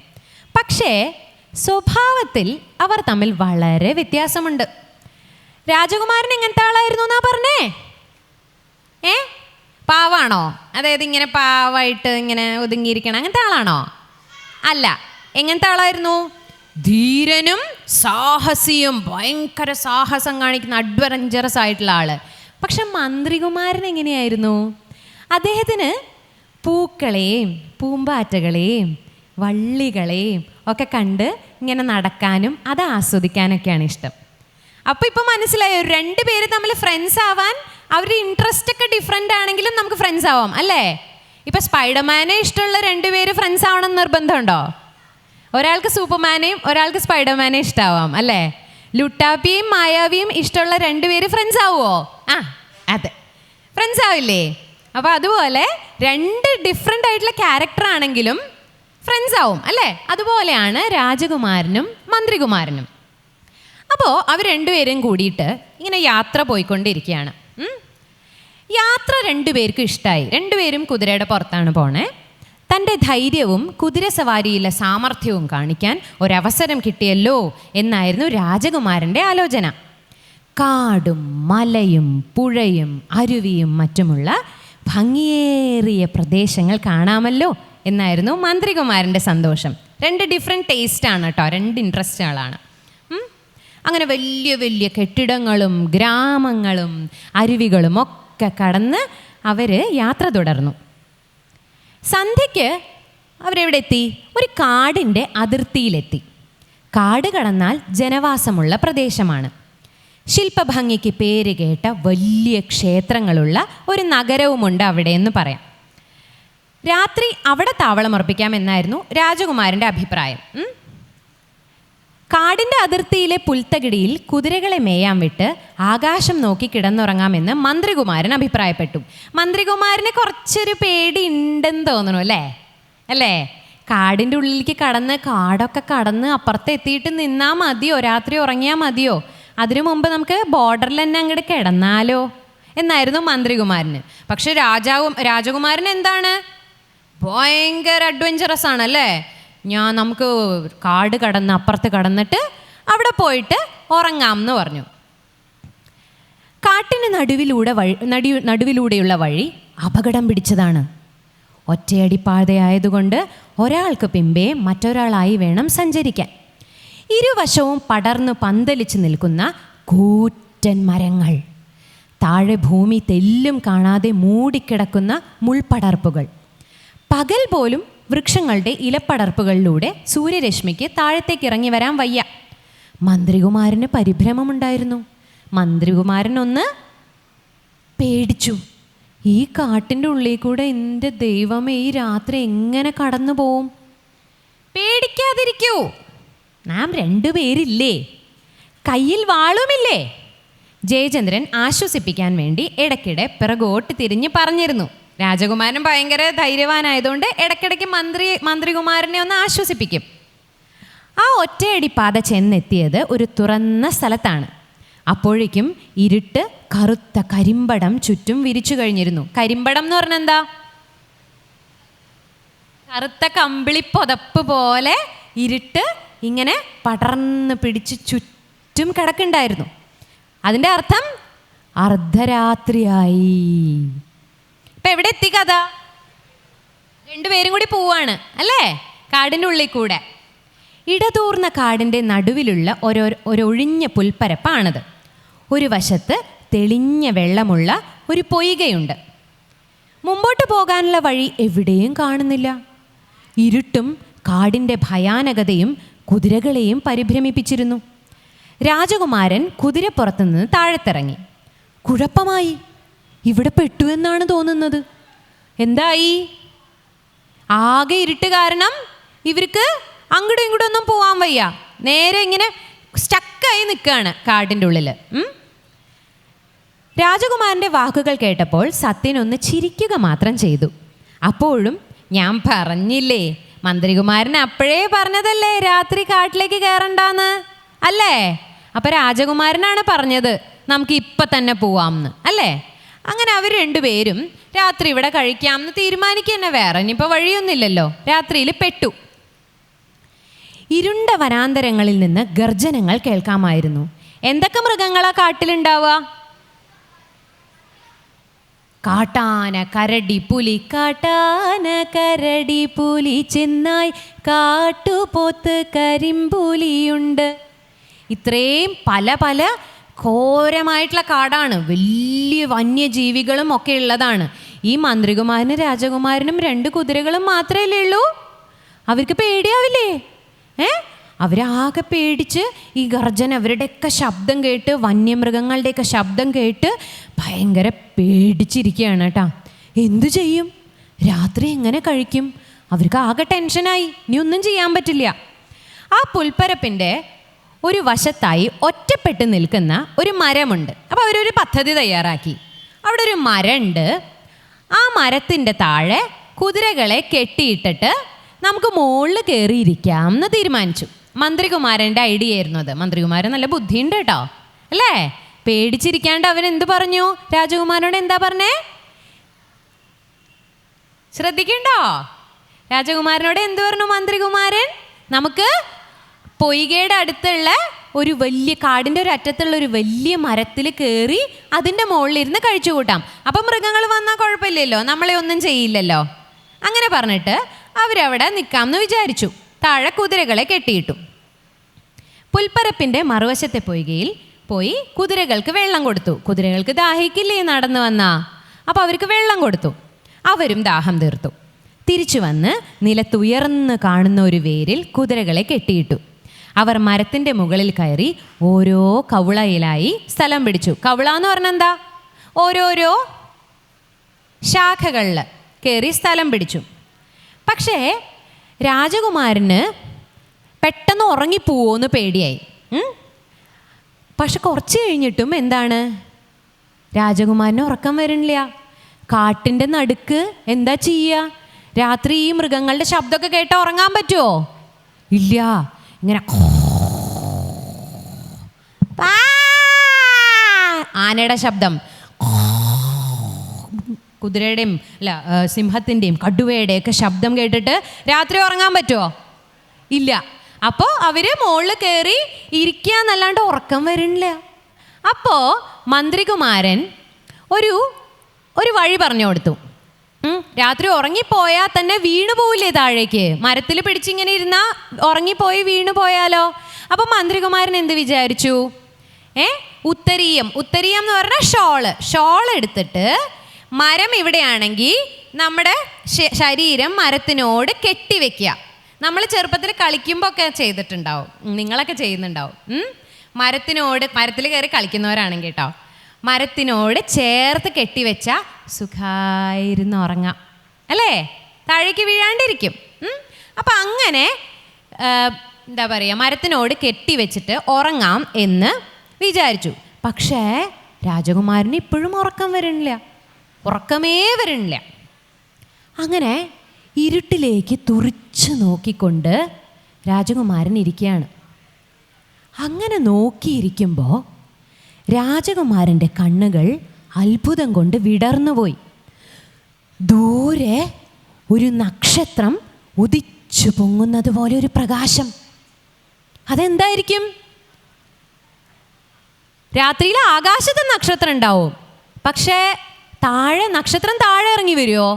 പക്ഷേ സ്വഭാവത്തിൽ അവർ തമ്മിൽ വളരെ വ്യത്യാസമുണ്ട്. രാജകുമാരൻ എങ്ങനത്തെ ആളായിരുന്നു എന്നാ പറഞ്ഞേ? പാവാണോ? അതായത് ഇങ്ങനെ പാവായിട്ട് ഇങ്ങനെ ഒതുങ്ങിയിരിക്കണം അങ്ങനത്തെ ആളാണോ? അല്ല. എങ്ങനത്തെ ആളായിരുന്നു? ധീരനും സാഹസിയും, ഭയങ്കര സാഹസം കാണിക്കുന്ന അഡ്വഞ്ചറസ് ആയിട്ടുള്ള ആള്. പക്ഷെ മന്ത്രികുമാരൻ എങ്ങനെയായിരുന്നു? അദ്ദേഹത്തിന് പൂക്കളെയും പൂമ്പാറ്റകളെയും വള്ളികളെയും ഒക്കെ കണ്ട് ഇങ്ങനെ നടക്കാനും അത് ആസ്വദിക്കാനൊക്കെയാണ് ഇഷ്ടം. അപ്പോൾ ഇപ്പോൾ മനസ്സിലായോ, 2 പേര് തമ്മിൽ ഫ്രണ്ട്സ് ആവാൻ അവരുടെ ഇൻട്രസ്റ്റ് ഒക്കെ ഡിഫറെൻ്റ് ആണെങ്കിലും നമുക്ക് ഫ്രണ്ട്സ് ആവാം അല്ലേ? ഇപ്പോൾ സ്പൈഡർമാനെ ഇഷ്ടമുള്ള 2 പേര് ഫ്രണ്ട്സ് ആവണമെന്ന് നിർബന്ധമുണ്ടോ? ഒരാൾക്ക് സൂപ്പർമാനെയും ഒരാൾക്ക് സ്പൈഡർമാനെ ഇഷ്ടമാവാം അല്ലേ? ലുട്ടാപ്പിയും മായാവിയും ഇഷ്ടമുള്ള 2 പേര് ഫ്രണ്ട്സ് ആവുമോ? അതെ, ഫ്രണ്ട്സ് ആവില്ലേ? അപ്പോൾ അതുപോലെ 2 ഡിഫറെൻ്റ് ആയിട്ടുള്ള ക്യാരക്ടർ ആണെങ്കിലും ഫ്രണ്ട്സ് ആവും അല്ലേ? അതുപോലെയാണ് രാജകുമാരനും മന്ത്രികുമാരനും. അപ്പോൾ അവർ 2 പേരും കൂടിയിട്ട് ഇങ്ങനെ യാത്ര പോയിക്കൊണ്ടിരിക്കുകയാണ്. യാത്ര രണ്ടുപേർക്കും ഇഷ്ടമായി. രണ്ടുപേരും കുതിരയുടെ പുറത്താണ് പോണേ. തൻ്റെ ധൈര്യവും കുതിരസവാരിയിലെ സാമർഥ്യവും കാണിക്കാൻ ഒരവസരം കിട്ടിയല്ലോ എന്നായിരുന്നു രാജകുമാരൻ്റെ ആലോചന. കാടും മലയും പുഴയും അരുവിയും മറ്റുമുള്ള ഭംഗിയേറിയ പ്രദേശങ്ങൾ കാണാമല്ലോ എന്നായിരുന്നു മന്ത്രികുമാരൻ്റെ സന്തോഷം. രണ്ട് ഡിഫറെൻറ്റ് ടേസ്റ്റാണ് കേട്ടോ, രണ്ട് ഇൻട്രസ്റ്റുകളാണ്. അങ്ങനെ വലിയ വലിയ കെട്ടിടങ്ങളും ഗ്രാമങ്ങളും അരുവികളും ഒക്കെ കടന്ന് അവർ യാത്ര തുടർന്നു. സന്ധ്യയ്ക്ക് അവരെവിടെ എത്തി? ഒരു കാടിൻ്റെ അതിർത്തിയിലെത്തി. കാട് കടന്നാൽ ജനവാസമുള്ള പ്രദേശമാണ്. ശില്പഭംഗിക്ക് പേര് കേട്ട വലിയ ക്ഷേത്രങ്ങളുള്ള ഒരു നഗരവുമുണ്ട് അവിടെ എന്ന് പറയാം. രാത്രി അവിടെ താവളമുറപ്പിക്കാമെന്നായിരുന്നു രാജകുമാരൻ്റെ അഭിപ്രായം. കാടിൻ്റെ അതിർത്തിയിലെ പുൽത്തകിടിയിൽ കുതിരകളെ മേയാൻ വിട്ട് ആകാശം നോക്കി കിടന്നുറങ്ങാമെന്ന് മന്ത്രികുമാരൻ അഭിപ്രായപ്പെട്ടു. മന്ത്രികുമാരന് കുറച്ചൊരു പേടി ഉണ്ടെന്ന് തോന്നണു അല്ലേ? കാടിൻ്റെ ഉള്ളിലേക്ക് കടന്ന് കാടൊക്കെ കടന്ന് അപ്പുറത്ത് എത്തിയിട്ട് നിന്നാൽ മതിയോ? രാത്രി ഉറങ്ങിയാൽ മതിയോ? അതിനു മുമ്പ് നമുക്ക് ബോർഡറിൽ തന്നെ അങ്ങോട്ട് കിടന്നാലോ എന്നായിരുന്നു മന്ത്രികുമാരന്. പക്ഷെ രാജകുമാരൻ എന്താണ്, ഭയങ്കര അഡ്വഞ്ചറസ് ആണല്ലേ. നമുക്ക് കാട് കടന്ന് അപ്പുറത്ത് കടന്നിട്ട് അവിടെ പോയിട്ട് ഉറങ്ങാം എന്ന് പറഞ്ഞു. കാട്ടിന് നടുവിലൂടെയുള്ള വഴി അപകടം പിടിച്ചതാണ്. ഒറ്റയടിപ്പാതയായതുകൊണ്ട് ഒരാൾക്ക് പിമ്പേ മറ്റൊരാളായി വേണം സഞ്ചരിക്കാൻ. ഇരുവശവും പടർന്നു പന്തലിച്ച് നിൽക്കുന്ന കൂറ്റൻ മരങ്ങൾ, താഴെ ഭൂമി തെല്ലും കാണാതെ മൂടിക്കിടക്കുന്ന മുൾപടർപ്പുകൾ. പകൽ പോലും വൃക്ഷങ്ങളുടെ ഇലപ്പടർപ്പുകളിലൂടെ സൂര്യരശ്മിക്ക് താഴത്തേക്ക് ഇറങ്ങി വരാൻ വയ്യ. മന്ത്രികുമാരന് പരിഭ്രമമുണ്ടായിരുന്നു. മന്ത്രികുമാരൻ ഒന്ന് പേടിച്ചു. ഈ കാട്ടിൻ്റെ ഉള്ളിൽ കൂടെ എൻ്റെ ദൈവമേ, ഈ രാത്രി എങ്ങനെ കടന്നു പോവും? പേടിക്കാതിരിക്കൂ, നാം രണ്ടുപേരില്ലേ, കയ്യിൽ വാളുമില്ലേ? ജയചന്ദ്രൻ ആശ്വസിപ്പിക്കാൻ വേണ്ടി ഇടയ്ക്കിടെ പിറകോട്ട് തിരിഞ്ഞ് പറഞ്ഞിരുന്നു. രാജകുമാരൻ ഭയങ്കര ധൈര്യവാനായതുകൊണ്ട് ഇടയ്ക്കിടയ്ക്ക് മന്ത്രികുമാരനെ ഒന്ന് ആശ്വസിപ്പിക്കും. ആ ഒറ്റയടിപ്പാത ചെന്നെത്തിയത് ഒരു തുറന്ന സ്ഥലത്താണ്. അപ്പോഴേക്കും ഇരുട്ട് കറുത്ത കരിമ്പടം ചുറ്റും വിരിച്ചു കഴിഞ്ഞിരുന്നു. കരിമ്പടം എന്ന് പറഞ്ഞാൽ എന്താ? കറുത്ത കമ്പിളി പുതപ്പ് പോലെ ഇരുട്ട് ഇങ്ങനെ പടർന്ന് പിടിച്ച് ചുറ്റും കിടക്കുന്നുണ്ടായിരുന്നു. അതിൻ്റെ അർത്ഥം അർദ്ധരാത്രിയായി. ഇപ്പം എവിടെ എത്തി കഥ? രണ്ടുപേരും കൂടി പോവാണ് അല്ലേ, കാടിൻ്റെ ഉള്ളിൽ കൂടെ. ഇടതൂർന്ന കാടിൻ്റെ നടുവിലുള്ള ഒരൊഴിഞ്ഞ പുൽപ്പരപ്പാണത്. ഒരു വശത്ത് തെളിഞ്ഞ വെള്ളമുള്ള ഒരു പൊയ്കയുണ്ട്. മുമ്പോട്ട് പോകാനുള്ള വഴി എവിടെയും കാണുന്നില്ല. ഇരുട്ടും കാടിൻ്റെ ഭയാനകതയും കുതിരകളെയും പരിഭ്രമിപ്പിച്ചിരുന്നു. രാജകുമാരൻ കുതിരപ്പുറത്തു നിന്ന് താഴത്തിറങ്ങി. കുഴപ്പമായി, ഇവിടെ പെട്ടു എന്നാണ് തോന്നുന്നത്. എന്തായി? ആകെ ഇരുട്ട് കാരണം ഇവർക്ക് അങ്ങോട്ടും ഇങ്ങോട്ടും ഒന്നും പോവാൻ വയ്യ. നേരെ ഇങ്ങനെ സ്റ്റക്കായി നിൽക്കുകയാണ് കാടിൻ്റെ ഉള്ളിൽ. രാജകുമാരൻ്റെ വാക്കുകൾ കേട്ടപ്പോൾ സത്യൻ ഒന്ന് ചിരിക്കുക മാത്രം ചെയ്തു. അപ്പോഴും ഞാൻ പറഞ്ഞില്ലേ, മന്ത്രികുമാരൻ അപ്പോഴേ പറഞ്ഞതല്ലേ രാത്രി കാട്ടിലേക്ക് കയറണ്ടാന്ന് അല്ലേ? അപ്പം രാജകുമാരനാണ് പറഞ്ഞത് നമുക്ക് ഇപ്പം തന്നെ പോവാമെന്ന് അല്ലേ? അങ്ങനെ അവർ രണ്ടുപേരും രാത്രി ഇവിടെ കഴിക്കാമെന്ന് തീരുമാനിക്കുക തന്നെ. വേറെ ഇനിയിപ്പോൾ വഴിയൊന്നുമില്ലല്ലോ. രാത്രിയിൽ പെട്ടു. ഇരുണ്ട വനാന്തരങ്ങളിൽ നിന്ന് ഗർജനങ്ങൾ കേൾക്കാമായിരുന്നു. എന്തൊക്കെ മൃഗങ്ങളാ കാട്ടിലുണ്ടാവുക? കാട്ടാന, കരടി, പുലി. കാട്ടാന, കരടി, പുലി, ചെന്നായ്, കാട്ടുപോത്ത്, കരിമ്പുലിയുണ്ട്. ഇത്രയും പല പല ഘോരമായിട്ടുള്ള കാടാണ്. വലിയ വന്യജീവികളും ഒക്കെ ഉള്ളതാണ്. ഈ മന്ത്രികുമാരനും രാജകുമാരനും 2 കുതിരകളും മാത്രമല്ലേ ഉള്ളൂ. അവർക്ക് പേടിയാവില്ലേ? അവരാകെ പേടിച്ച് ഈ ഗർജന, അവരുടെയൊക്കെ ശബ്ദം കേട്ട്, വന്യമൃഗങ്ങളുടെയൊക്കെ ശബ്ദം കേട്ട് ഭയങ്കര പേടിച്ചിരിക്കുകയാണ് കേട്ടോ. എന്തു ചെയ്യും? രാത്രി എങ്ങനെ കഴിക്കും? അവർക്ക് ആകെ ടെൻഷനായി. ഇനി ഒന്നും ചെയ്യാൻ പറ്റില്ല. ആ പുൽപ്പരപ്പിൻ്റെ ഒരു വശത്തായി ഒറ്റപ്പെട്ട് നിൽക്കുന്ന ഒരു മരമുണ്ട്. അപ്പോൾ അവരൊരു പദ്ധതി തയ്യാറാക്കി. അവിടെ ഒരു മരമുണ്ട്. ആ മരത്തിൻ്റെ താഴെ കുതിരകളെ കെട്ടിയിട്ടിട്ട് നമുക്ക് മുകളിൽ കയറിയിരിക്കാം എന്ന് തീരുമാനിച്ചു. മന്ത്രികുമാരൻ്റെ ഐഡിയ ആയിരുന്നു അത്. മന്ത്രികുമാരൻ നല്ല ബുദ്ധിയുണ്ട് കേട്ടോ അല്ലേ? പേടിച്ചിരിക്കാണ്ട് അവൻ എന്ത് പറഞ്ഞു? രാജകുമാരനോട് എന്താ പറഞ്ഞേ? ശ്രദ്ധിക്കണ്ടോ? രാജകുമാരനോട് എന്ത് പറഞ്ഞു മന്ത്രികുമാരൻ? നമുക്ക് പൊയ്കയുടെ അടുത്തുള്ള ഒരു വലിയ കാടിൻ്റെ ഒരു അറ്റത്തുള്ള ഒരു വലിയ മരത്തിൽ കയറി അതിൻ്റെ മുകളിലിരുന്ന് കഴിച്ചു കൂട്ടാം. അപ്പം മൃഗങ്ങൾ വന്നാൽ കുഴപ്പമില്ലല്ലോ, നമ്മളെ ഒന്നും ചെയ്യില്ലല്ലോ. അങ്ങനെ പറഞ്ഞിട്ട് അവരവിടെ നിൽക്കാമെന്ന് വിചാരിച്ചു. താഴെ കുതിരകളെ കെട്ടിയിട്ടു. പുൽപ്പരപ്പിൻ്റെ മറുവശത്തെ പൊയ്കയിൽ പോയി കുതിരകൾക്ക് വെള്ളം കൊടുത്തു. കുതിരകൾക്ക് ദാഹിക്കില്ലേ നടന്നു വന്നാ? അപ്പോൾ അവർക്ക് വെള്ളം കൊടുത്തു. അവരും ദാഹം തീർത്തു. തിരിച്ചു വന്ന് നിലത്തുയർന്ന് കാണുന്ന ഒരു വേരിൽ കുതിരകളെ കെട്ടിയിട്ടു. അവർ മരത്തിൻ്റെ മുകളിൽ കയറി ഓരോ കവിളയിലായി സ്ഥലം പിടിച്ചു. കവിള എന്ന് പറഞ്ഞാൽ എന്താ? ഓരോരോ ശാഖകളിൽ കയറി സ്ഥലം പിടിച്ചു. പക്ഷേ രാജകുമാരന് പെട്ടെന്ന് ഉറങ്ങിപ്പോവോന്ന് പേടിയായി. പക്ഷെ കുറച്ച് കഴിഞ്ഞിട്ടും എന്താണ്, രാജകുമാരന് ഉറക്കം വരണില്ല. കാട്ടിൻ്റെ നടുക്ക് എന്താ ചെയ്യുക? രാത്രി ഈ മൃഗങ്ങളുടെ ശബ്ദമൊക്കെ കേട്ട് ഉറങ്ങാൻ പറ്റുമോ? ഇല്ല. ഇങ്ങനെ ആനയുടെ ശബ്ദം, കുതിരയുടെയും സിംഹത്തിൻ്റെയും കടുവയുടെയൊക്കെ ശബ്ദം കേട്ടിട്ട് രാത്രി ഉറങ്ങാൻ പറ്റുമോ? ഇല്ല. അപ്പോൾ അവർ മുകളിൽ കയറി ഇരിക്കുക എന്നല്ലാണ്ട് ഉറക്കം വരണില്ല. അപ്പോൾ മന്ത്രികുമാരൻ ഒരു വഴി പറഞ്ഞു കൊടുത്തു. രാത്രി ഉറങ്ങിപ്പോയാൽ തന്നെ വീണു പോവില്ലേ താഴേക്ക്? മരത്തിൽ പിടിച്ചിങ്ങനെ ഇരുന്നാൽ ഉറങ്ങിപ്പോയി വീണു പോയാലോ? അപ്പം മന്ത്രികുമാരൻ എന്ത് വിചാരിച്ചു? ഉത്തരീയം എന്ന് പറഞ്ഞാൽ ഷോൾ എടുത്തിട്ട് മരം ഇവിടെയാണെങ്കിൽ നമ്മുടെ ശരീരം മരത്തിനോട് കെട്ടിവെക്കുക. നമ്മൾ ചെറുപ്പത്തിൽ കളിക്കുമ്പോൾ ഒക്കെ ചെയ്തിട്ടുണ്ടാവും, നിങ്ങളൊക്കെ ചെയ്യുന്നുണ്ടാവും. മരത്തിൽ കയറി കളിക്കുന്നവരാണെങ്കിൽ കേട്ടോ, മരത്തിനോട് ചേർത്ത് കെട്ടിവെച്ചാൽ സുഖമായിരുന്ന് ഉറങ്ങാം അല്ലേ? താഴേക്ക് വീഴാണ്ടിരിക്കും. അപ്പം അങ്ങനെ എന്താ പറയുക, മരത്തിനോട് കെട്ടിവെച്ചിട്ട് ഉറങ്ങാം എന്ന് വിചാരിച്ചു. പക്ഷേ രാജകുമാരന് ഇപ്പോഴും ഉറക്കമേ വരണില്ല. അങ്ങനെ ഇരുട്ടിലേക്ക് തുറിച്ചു നോക്കിക്കൊണ്ട് രാജകുമാരൻ ഇരിക്കുകയാണ്. അങ്ങനെ നോക്കിയിരിക്കുമ്പോൾ രാജകുമാരൻ്റെ കണ്ണുകൾ അത്ഭുതം കൊണ്ട് വിടർന്നുപോയി. ദൂരെ ഒരു നക്ഷത്രം ഉദിച്ചു പൊങ്ങുന്നത് പോലെ ഒരു പ്രകാശം. അതെന്തായിരിക്കും? രാത്രിയിൽ ആകാശത്ത് നക്ഷത്രം ഉണ്ടാവും, പക്ഷേ നക്ഷത്രം താഴെ ഇറങ്ങി വരുമോ?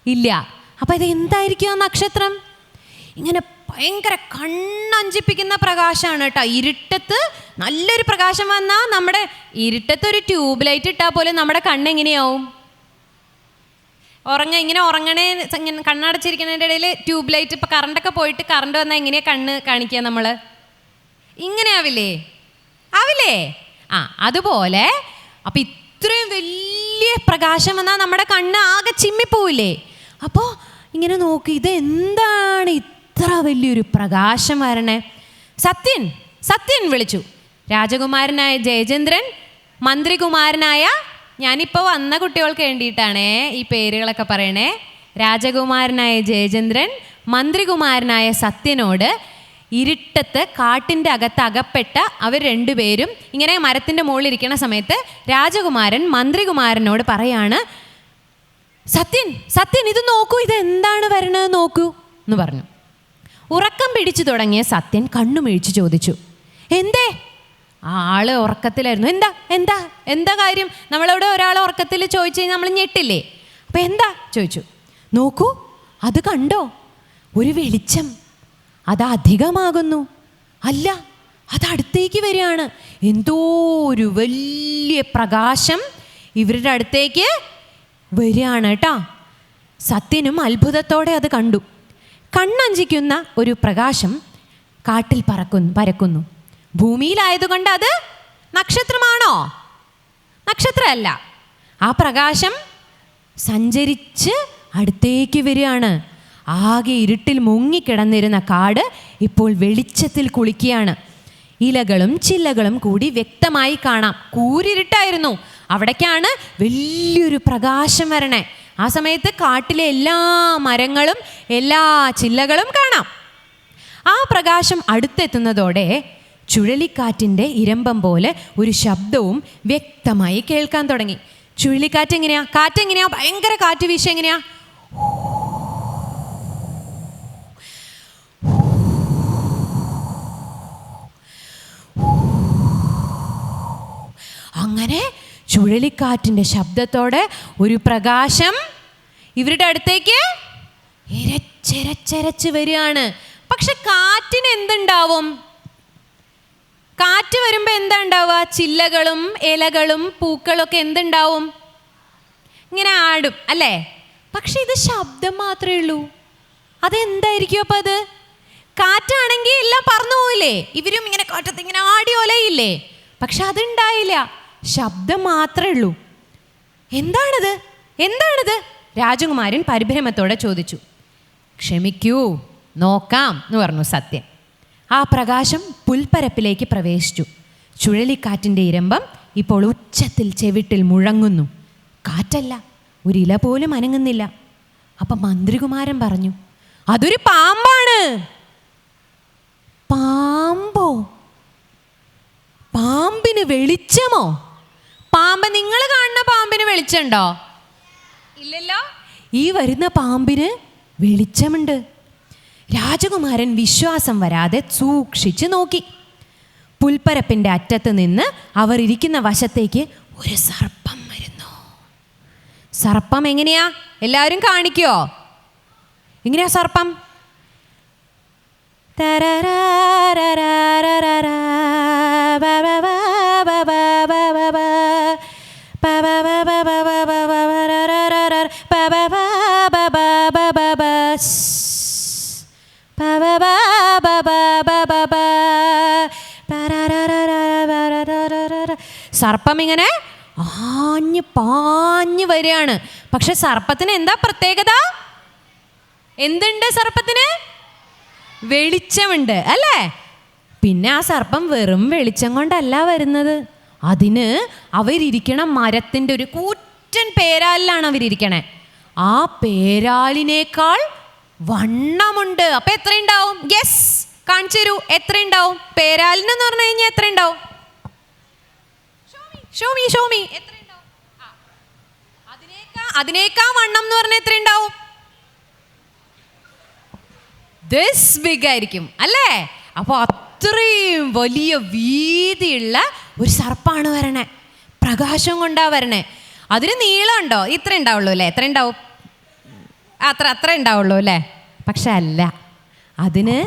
ഇല്ല. അപ്പം ഇത് എന്തായിരിക്കും ആ നക്ഷത്രം? ഇങ്ങനെ ഭയങ്കര കണ്ണഞ്ചിപ്പിക്കുന്ന പ്രകാശമാണ് കേട്ടോ. ഇരുട്ടത്ത് നല്ലൊരു പ്രകാശം വന്നാൽ നമ്മുടെ ഇരുട്ടത്ത് ഒരു ട്യൂബ് ലൈറ്റ് ഇട്ടാൽ പോലെ നമ്മുടെ കണ്ണെങ്ങനെയാവും? ഉറങ്ങണേ, ഇങ്ങനെ കണ്ണടച്ചിരിക്കുന്നതിൻ്റെ ഇടയിൽ ട്യൂബ് ലൈറ്റ്, ഇപ്പം കറണ്ടൊക്കെ പോയിട്ട് കറണ്ട് വന്നാൽ എങ്ങനെയാണ് കണ്ണ് കാണിക്കുക? നമ്മൾ ഇങ്ങനെ ആവില്ലേ? അതുപോലെ അപ്പം ഇത്രയും വലിയ പ്രകാശം വന്നാൽ നമ്മുടെ കണ്ണ് ആകെ ചിമ്മിപ്പോവില്ലേ? അപ്പോൾ ഇങ്ങനെ നോക്കി, ഇത് എന്താണ് ഇത്ര വലിയൊരു പ്രകാശം വരണേ? സത്യൻ വിളിച്ചു. രാജകുമാരനായ ജയചന്ദ്രൻ, മന്ത്രികുമാരനായ, ഞാനിപ്പോൾ വന്ന കുട്ടികൾക്ക് വേണ്ടിയിട്ടാണേ ഈ പേരുകളൊക്കെ പറയണേ. രാജകുമാരനായ ജയചന്ദ്രൻ മന്ത്രികുമാരനായ സത്യനോട് ഇരുട്ടത്ത് കാട്ടിൻ്റെ അകത്ത് അകപ്പെട്ട അവർ രണ്ടുപേരും ഇങ്ങനെ മരത്തിൻ്റെ മുകളിൽ ഇരിക്കുന്ന സമയത്ത് രാജകുമാരൻ മന്ത്രികുമാരനോട് പറയാണ്, സത്യൻ ഇത് നോക്കൂ, ഇത് എന്താണ് വരണത് നോക്കൂ എന്ന് പറഞ്ഞു. ഉറക്കം പിടിച്ചു തുടങ്ങിയ സത്യൻ കണ്ണുമിഴിച്ച് ചോദിച്ചു, എന്തേ? ആള് ഉറക്കത്തിലായിരുന്നു. എന്താ കാര്യം? നമ്മളവിടെ ഒരാൾ ഉറക്കത്തിൽ ചോദിച്ചു കഴിഞ്ഞാൽ നമ്മൾ ഞെട്ടില്ലേ? അപ്പം എന്താ ചോദിച്ചു. നോക്കൂ, അത് കണ്ടോ? ഒരു വെളിച്ചം, അത് അധികമാകുന്നു. അല്ല, അത് അടുത്തേക്ക് വരികയാണ്. എന്തോ ഒരു വലിയ പ്രകാശം ഇവരുടെ അടുത്തേക്ക് വരികയാണ് കേട്ടോ. സത്യനും അത്ഭുതത്തോടെ അത് കണ്ടു. കണ്ണഞ്ചിക്കുന്ന ഒരു പ്രകാശം കാട്ടിൽ പരക്കുന്നു. ഭൂമിയിലായതുകൊണ്ട് അത് നക്ഷത്രമാണോ? നക്ഷത്രമല്ല. ആ പ്രകാശം സഞ്ചരിച്ച് അടുത്തേക്ക് വരികയാണ്. ആകെ ഇരുട്ടിൽ മുങ്ങിക്കിടന്നിരുന്ന കാട് ഇപ്പോൾ വെളിച്ചത്തിൽ കുളിക്കുകയാണ്. ഇലകളും ചില്ലകളും കൂടി വ്യക്തമായി കാണാം. കൂരിരുട്ടായിരുന്നു. അവിടേക്കാണ് വലിയൊരു പ്രകാശം വരണേ. ആ സമയത്ത് കാട്ടിലെ എല്ലാ മരങ്ങളും എല്ലാ ചില്ലകളും കാണാം. ആ പ്രകാശം അടുത്തെത്തുന്നതോടെ ചുഴലിക്കാറ്റിൻ്റെ ഇരമ്പം പോലെ ഒരു ശബ്ദവും വ്യക്തമായി കേൾക്കാൻ തുടങ്ങി. ചുഴലിക്കാറ്റ് എങ്ങനെയാ? കാറ്റെങ്ങനെയാ? ഭയങ്കര കാറ്റ് വീശ എങ്ങനെയാ? അങ്ങനെ ചുഴലിക്കാറ്റിൻ്റെ ശബ്ദത്തോടെ ഒരു പ്രകാശം ഇവരുടെ അടുത്തേക്ക് ഇരച്ചിരച്ചിരച്ച് വരികയാണ്. പക്ഷെ കാറ്റിന് എന്തുണ്ടാവും? കാറ്റ് വരുമ്പോൾ എന്താ ഉണ്ടാവുക? ചില്ലകളും ഇലകളും പൂക്കളൊക്കെ എന്തുണ്ടാവും? ഇങ്ങനെ ആടും അല്ലേ? പക്ഷെ ഇത് ശബ്ദം മാത്രമേ ഉള്ളൂ. അതെന്തായിരിക്കും അപ്പം? അത് കാറ്റാണെങ്കിൽ എല്ലാം പറന്നു പോയില്ലേ? ഇവരും ഇങ്ങനെ കാറ്റത്ത് ഇങ്ങനെ ആടി ഒലയില്ലേ? പക്ഷെ അതുണ്ടായില്ല, ശബ്ദം മാത്രമേ ഉള്ളൂ. എന്താണിത്? എന്താണിത്? രാജകുമാരൻ പരിഭ്രമത്തോടെ ചോദിച്ചു. ക്ഷമിക്കൂ, നോക്കാം എന്ന് പറഞ്ഞു സത്യൻ. ആ പ്രകാശം പുൽപ്പരപ്പിലേക്ക് പ്രവേശിച്ചു. ചുഴലിക്കാറ്റിൻ്റെ ഇരമ്പം ഇപ്പോൾ ഉച്ചത്തിൽ ചെവിട്ടിൽ മുഴങ്ങുന്നു. കാറ്റല്ല, ഒരില പോലും അനങ്ങുന്നില്ല. അപ്പം മന്ത്രികുമാരൻ പറഞ്ഞു, അതൊരു പാമ്പാണ്. പാമ്പോ? പാമ്പിന് വെളിച്ചമോ? പാമ്പ്, നിങ്ങൾ കാണുന്ന പാമ്പിന് വെളിച്ചമുണ്ടോ? ഇല്ലല്ലോ. ഈ വരുന്ന പാമ്പിന് വെളിച്ചമുണ്ട്. രാജകുമാരൻ വിശ്വാസം വരാതെ സൂക്ഷിച്ച് നോക്കി. പുൽപ്പരപ്പിൻ്റെ അറ്റത്ത് നിന്ന് അവർ ഇരിക്കുന്ന വശത്തേക്ക് ഒരു സർപ്പം വരുന്നു. സർപ്പം എങ്ങനെയാ? എല്ലാവരും കാണിക്കോ? എങ്ങനെയാ സർപ്പം? സർപ്പം ഇങ്ങനെ ആഞ്ഞ് പാഞ്ഞ് വരികയാണ്. പക്ഷെ സർപ്പത്തിന് എന്താ പ്രത്യേകത? എന്തുണ്ട് സർപ്പത്തിന്? വെളിച്ചമുണ്ട് അല്ലേ? പിന്നെ ആ സർപ്പം വെറും വെളിച്ചം കൊണ്ടല്ല വരുന്നത്. അതിന് അവരിയ്ക്കണ മരത്തിൻ്റെ ഒരു കൂറ്റൻ പേരാലിലാണ് അവരിയ്ക്കണേ. ആ പേരാലിനേക്കാൾ വണ്ണമുണ്ട്. അപ്പം എത്രയുണ്ടാവും? യെസ്, കാണിച്ചു തരൂ. എത്രയുണ്ടാവും? പേരാലിനെന്ന് പറഞ്ഞു കഴിഞ്ഞാൽ എത്രയുണ്ടാവും? ഷോമി എത്രയുണ്ടാവും? അതിനേക്കാ വണ്ണം എന്ന് പറഞ്ഞാൽ എത്രയുണ്ടാവും? ദിസ് ബിഗ് ആയിരിക്കും അല്ലേ? അപ്പോൾ അത്രയും വലിയ വീതിയുള്ള ഒരു സർപ്പാണ് വരണേ. പ്രകാശം കൊണ്ടാ വരണേ. അതിന് നീളമുണ്ടോ? ഇത്ര ഉണ്ടാവുള്ളൂ അല്ലേ? എത്ര ഉണ്ടാവും? അത്ര ഉണ്ടാവുള്ളൂ അല്ലേ? പക്ഷെ അല്ല, അതിന്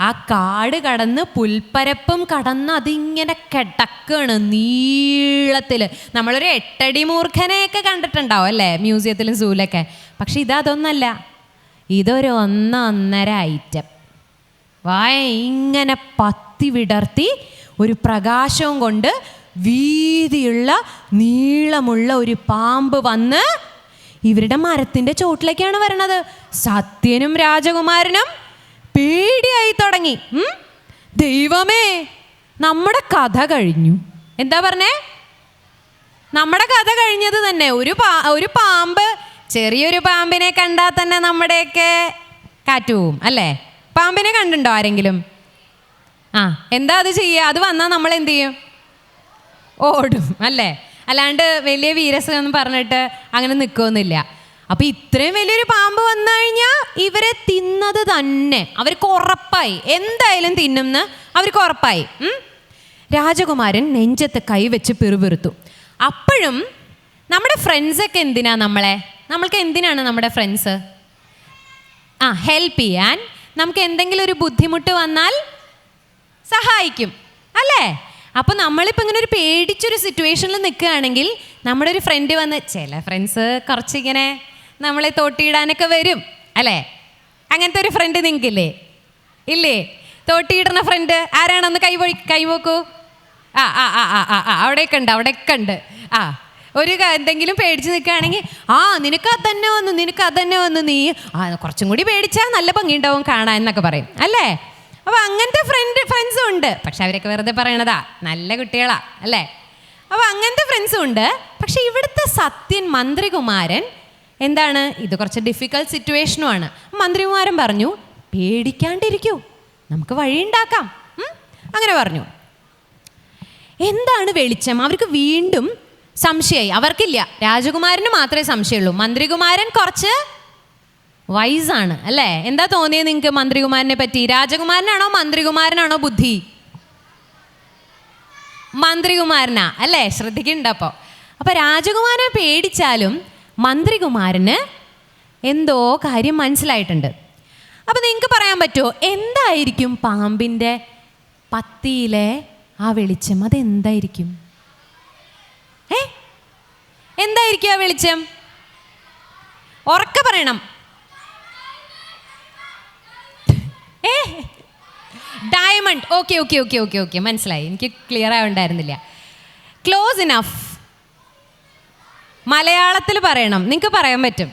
ആ കാട് കടന്ന് പുൽപ്പരപ്പും കടന്ന് അതിങ്ങനെ കിടക്കാണ് നീളത്തിൽ. നമ്മളൊരു 8 അടി മൂർഖനെയൊക്കെ കണ്ടിട്ടുണ്ടാവും അല്ലേ, മ്യൂസിയത്തിലും സൂലൊക്കെ. പക്ഷെ ഇതൊന്നല്ല, ഇതൊരു 1.5 ഐറ്റം. വായ ഇങ്ങനെ പത്തി വിടർത്തി ഒരു പ്രകാശവും കൊണ്ട് വീതിയുള്ള നീളമുള്ള ഒരു പാമ്പ് വന്ന് ഇവരുടെ മരത്തിൻ്റെ ചോട്ടിലേക്കാണ് വരണത്. സത്യനും രാജകുമാരനും പേടിയായി തുടങ്ങി. ദൈവമേ, നമ്മുടെ കഥ കഴിഞ്ഞു. എന്താ പറഞ്ഞേ? നമ്മുടെ കഥ കഴിഞ്ഞത് തന്നെ. ഒരു പാമ്പ്, ചെറിയൊരു പാമ്പിനെ കണ്ടാൽ തന്നെ നമ്മുടെയൊക്കെ കാറ്റ് പോവും അല്ലേ? പാമ്പിനെ കണ്ടുണ്ടോ ആരെങ്കിലും? എന്താ അത് ചെയ്യുക? അത് വന്നാൽ നമ്മൾ എന്ത് ചെയ്യും? ഓടും അല്ലേ? അല്ലാണ്ട് വലിയ വീരസെന്ന് പറഞ്ഞിട്ട് അങ്ങനെ നിൽക്കുമെന്നില്ല. അപ്പം ഇത്രയും വലിയൊരു പാമ്പ് വന്നു കഴിഞ്ഞാൽ ഇവരെ തിന്നത് തന്നെ അവർക്ക് ഉറപ്പായി. എന്തായാലും തിന്നുമെന്ന് അവർക്ക് ഉറപ്പായി. രാജകുമാരൻ നെഞ്ചത്ത് കൈവച്ച് പിറുപിറുത്തു. അപ്പോഴും നമ്മുടെ ഫ്രണ്ട്സൊക്കെ എന്തിനാ നമ്മൾക്ക് എന്തിനാണ് നമ്മുടെ ഫ്രണ്ട്സ്? ഹെൽപ്പ് ചെയ്യാൻ. നമുക്ക് എന്തെങ്കിലും ഒരു ബുദ്ധിമുട്ട് വന്നാൽ സഹായിക്കും അല്ലേ? അപ്പോൾ നമ്മളിപ്പോൾ ഇങ്ങനെ ഒരു പേടിച്ചൊരു സിറ്റുവേഷനിൽ നിൽക്കുകയാണെങ്കിൽ നമ്മുടെ ഒരു ഫ്രണ്ട് വന്ന്, ചില ഫ്രണ്ട്സ് കുറച്ചിങ്ങനെ നമ്മളെ തോട്ടിയിടാനൊക്കെ വരും അല്ലേ? അങ്ങനത്തെ ഒരു ഫ്രണ്ട് നിങ്ങൾക്കില്ലേ? ഇല്ലേ? തോട്ടിയിടുന്ന ഫ്രണ്ട് ആരാണെന്ന് കൈപോക്കൂ. അവിടെയൊക്കെ ഉണ്ട്. ഒരു എന്തെങ്കിലും പേടിച്ച് നിൽക്കുകയാണെങ്കിൽ നിനക്ക് അത് തന്നെ വന്നു നീ കുറച്ചും കൂടി പേടിച്ചാൽ നല്ല ഭംഗിയുണ്ടാവും കാണാൻ എന്നൊക്കെ പറയും അല്ലേ? അപ്പോൾ അങ്ങനത്തെ ഫ്രണ്ട്സും ഉണ്ട്. പക്ഷെ അവരൊക്കെ വെറുതെ പറയണതാ, നല്ല കുട്ടികളാ അല്ലേ? അപ്പോൾ അങ്ങനത്തെ ഫ്രണ്ട്സും ഉണ്ട്. പക്ഷെ ഇവിടുത്തെ സത്യൻ മന്ത്രികുമാരൻ എന്താണ്, ഇത് കുറച്ച് ഡിഫിക്കൽട്ട് സിറ്റുവേഷനുമാണ്. മന്ത്രികുമാരൻ പറഞ്ഞു, പേടിക്കാണ്ടിരിക്കൂ, നമുക്ക് വഴിയുണ്ടാക്കാം. അങ്ങനെ പറഞ്ഞു. എന്താണ് വെളിച്ചം? അവർക്ക് വീണ്ടും സംശയമായി. അവർക്കില്ല, രാജകുമാരന് മാത്രമേ സംശയമുള്ളൂ. മന്ത്രികുമാരൻ കുറച്ച് വൈസാണ് അല്ലേ? എന്താ തോന്നിയത് നിങ്ങൾക്ക് മന്ത്രികുമാരനെ പറ്റി? രാജകുമാരനാണോ മന്ത്രികുമാരനാണോ ബുദ്ധി? മന്ത്രികുമാരനാ അല്ലേ? ശ്രദ്ധിക്കുന്നുണ്ട്. അപ്പോൾ രാജകുമാരനെ പേടിച്ചാലും മന്ത്രികുമാരന് എന്തോ കാര്യം മനസ്സിലായിട്ടുണ്ട്. അപ്പോൾ നിങ്ങൾക്ക് പറയാൻ പറ്റുമോ എന്തായിരിക്കും പാമ്പിൻ്റെ പത്തിയിലെ ആ വെളിച്ചം? അതെന്തായിരിക്കും? എന്തായിരിക്കും ആ വെളിച്ചം? ഉറക്കെ പറയണം. Diamond. Okay okay okay okay okay, മനസ്സിലായി. എനിക്ക് ക്ലിയർ ആവുണ്ടായിരുന്നില്ല. Close enough. മലയാളത്തിൽ പറയണം, നിങ്ങൾക്ക് പറയാൻ പറ്റും.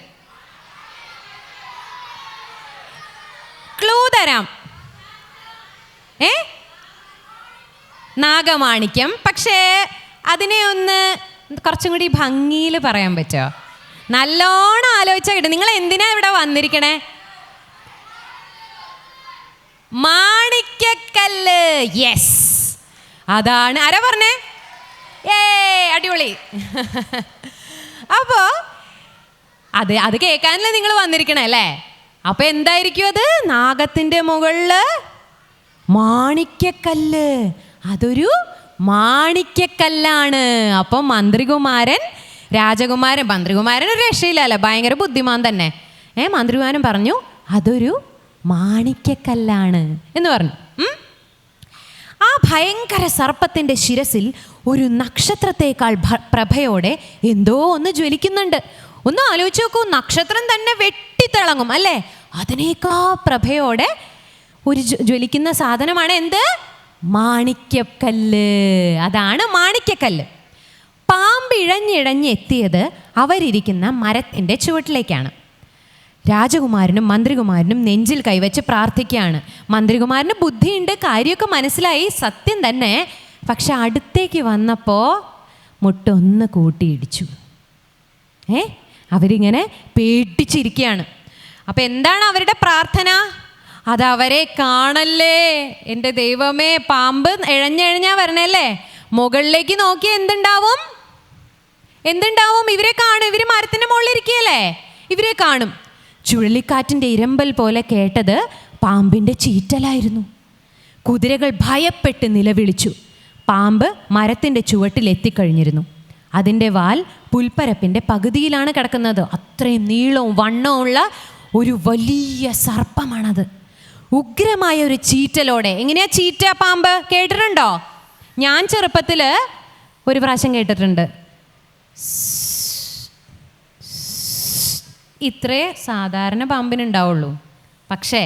ക്ലൂ തരാം. നാഗമാണിക്യം. പക്ഷേ അതിനെ ഒന്ന് കുറച്ചും കൂടി ഭംഗിയിൽ പറയാൻ പറ്റുമോ? നല്ലോണം ആലോചിച്ചാൽ കിട്ടും. നിങ്ങൾ എന്തിനാ ഇവിടെ വന്നിരിക്കണേ? മാണിക്യക്കല്ല്. യെസ്, അതാണ്. ആരാ പറഞ്ഞേ? അടിപൊളി. അപ്പോൾ അത് കേൾക്കാനല്ലേ നിങ്ങൾ വന്നിരിക്കണേ അല്ലേ? അപ്പോൾ എന്തായിരിക്കും അത്? നാഗത്തിൻ്റെ മുകളിൽ മാണിക്യക്കല്ല്. അതൊരു മാണിക്യക്കല്ലാണ്. അപ്പം മന്ത്രികുമാരൻ മന്ത്രികുമാരൻ ഒരു രക്ഷയില്ലല്ലോ, ഭയങ്കര ബുദ്ധിമാൻ തന്നെ. മന്ത്രികുമാരൻ പറഞ്ഞു അതൊരു മാണിക്യക്കല്ലാണ് എന്ന് പറഞ്ഞു. ആ ഭയങ്കര സർപ്പത്തിൻ്റെ ശിരസിൽ ഒരു നക്ഷത്രത്തേക്കാൾ പ്രഭയോടെ എന്തോ ഒന്ന് ജ്വലിക്കുന്നുണ്ട്. ഒന്ന് ആലോചിച്ച് നോക്കൂ, നക്ഷത്രം തന്നെ വെട്ടിത്തിളങ്ങും അല്ലേ? അതിനേക്കാ പ്രഭയോടെ ഒരു ജ്വലിക്കുന്ന സാധനമാണ് എന്ത്? മാണിക്യക്കല്ല്. അതാണ് മാണിക്യക്കല്ല്. പാമ്പ് ഇഴഞ്ഞിഴഞ്ഞെത്തിയത് അവരിയ്ക്കുന്ന മരത്തിൻ്റെ ചുവട്ടിലേക്കാണ്. രാജകുമാരനും മന്ത്രികുമാരനും നെഞ്ചിൽ കൈവച്ച് പ്രാർത്ഥിക്കുകയാണ്. മന്ത്രികുമാരന് ബുദ്ധിയുണ്ട്, കാര്യമൊക്കെ മനസ്സിലായി, സത്യം തന്നെ. പക്ഷെ അടുത്തേക്ക് വന്നപ്പോൾ മുട്ടൊന്ന് കൂട്ടിയിടിച്ചു. അവരിങ്ങനെ പേടിച്ചിരിക്കുകയാണ്. അപ്പം എന്താണ് അവരുടെ പ്രാർത്ഥന? അതവരെ കാണല്ലേ എൻ്റെ ദൈവമേ. പാമ്പ് ഇഴഞ്ഞിഴഞ്ഞാ വരണല്ലേ? മുകളിലേക്ക് നോക്കി എന്തുണ്ടാവും? ഇവരെ കാണും. ഇവർ മരത്തിൻ്റെ മുകളിൽ ഇരിക്കുകയല്ലേ, ഇവരെ കാണും. ചുഴലിക്കാറ്റിൻ്റെ ഇരമ്പൽ പോലെ കേട്ടത് പാമ്പിൻ്റെ ചീറ്റലായിരുന്നു. കുതിരകൾ ഭയപ്പെട്ട് നിലവിളിച്ചു. പാമ്പ് മരത്തിൻ്റെ ചുവട്ടിലെത്തിക്കഴിഞ്ഞിരുന്നു. അതിൻ്റെ വാൽ പുൽപ്പരപ്പിൻ്റെ പകുതിയിലാണ് കിടക്കുന്നത്. അത്രയും നീളവും വണ്ണവും ഉള്ള ഒരു വലിയ സർപ്പമാണത്. ഉഗ്രമായ ഒരു ചീറ്റലോടെ. എങ്ങനെയാ ചീറ്റ പാമ്പ്? കേട്ടിട്ടുണ്ടോ? ഞാൻ ചെറുപ്പത്തിൽ ഒരു പ്രാവശ്യം കേട്ടിട്ടുണ്ട്. ഇത്രേ സാധാരണ പാമ്പിനുണ്ടാവുള്ളൂ. പക്ഷേ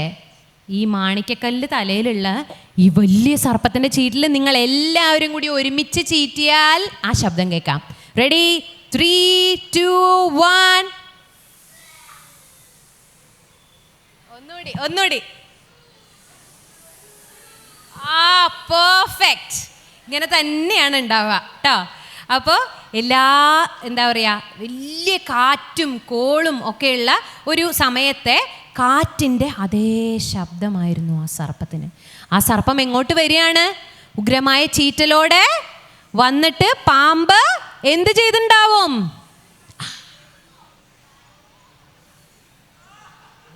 ഈ മാണിക്യക്കല്ല് തലയിലുള്ള ഈ വലിയ സർപ്പത്തിൻ്റെ ചീറ്റിൽ നിങ്ങൾ എല്ലാവരും കൂടി ഒരുമിച്ച് ചീറ്റിയാൽ ആ ശബ്ദം കേൾക്കാം. റെഡി? 3, 2, 1. ഒന്നുകൂടി. പെർഫെക്റ്റ്. ഇങ്ങനെ തന്നെയാണ് ഉണ്ടാവുക കേട്ടോ. അപ്പോൾ എന്താ പറയുക, വലിയ കാറ്റും കോളും ഒക്കെയുള്ള ഒരു സമയത്തെ കാറ്റിൻ്റെ അതേ ശബ്ദമായിരുന്നു ആ സർപ്പത്തിന്. ആ സർപ്പം എങ്ങോട്ട് വരികയാണ്? ഉഗ്രമായ ചീറ്റലോടെ വന്നിട്ട് പാമ്പ് എന്ത് ചെയ്തിട്ടുണ്ടാവും?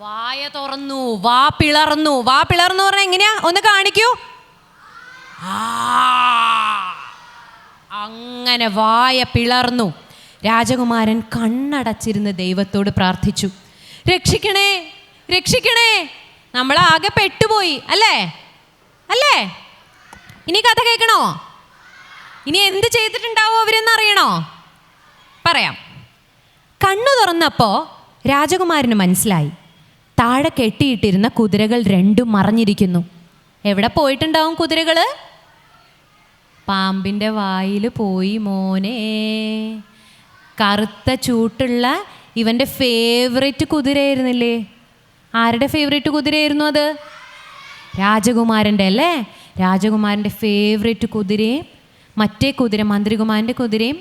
വായ തുറന്നു, വാ പിളർന്നു. പറഞ്ഞാൽ എങ്ങനെയാ? ഒന്ന് കാണിക്കൂ. അങ്ങനെ വായ പിളർന്നു. രാജകുമാരൻ കണ്ണടച്ചിരുന്ന് ദൈവത്തോട് പ്രാർത്ഥിച്ചു, രക്ഷിക്കണേ, നമ്മളാകെ പെട്ടുപോയി അല്ലേ? ഇനി കഥ കേൾക്കണോ? ഇനി എന്ത് ചെയ്തിട്ടുണ്ടാവോ അവരെന്ന് അറിയണോ? പറയാം. കണ്ണു തുറന്നപ്പോൾ രാജകുമാരന് മനസ്സിലായി, താഴെ കെട്ടിയിട്ടിരുന്ന കുതിരകൾ രണ്ടും മറഞ്ഞിരിക്കുന്നു. എവിടെ പോയിട്ടുണ്ടാവും കുതിരകൾ? പാമ്പിൻ്റെ വായിൽ പോയി മോനെ. കറുത്ത ചൂട്ടുള്ള ഇവൻ്റെ ഫേവറേറ്റ് കുതിരയായിരുന്നില്ലേ? ആരുടെ ഫേവറേറ്റ് കുതിരയായിരുന്നു അത്? രാജകുമാരൻ്റെ അല്ലേ? രാജകുമാരൻ്റെ ഫേവറേറ്റ് കുതിരയും മറ്റേ കുതിര മന്ത്രികുമാരൻ്റെ കുതിരയും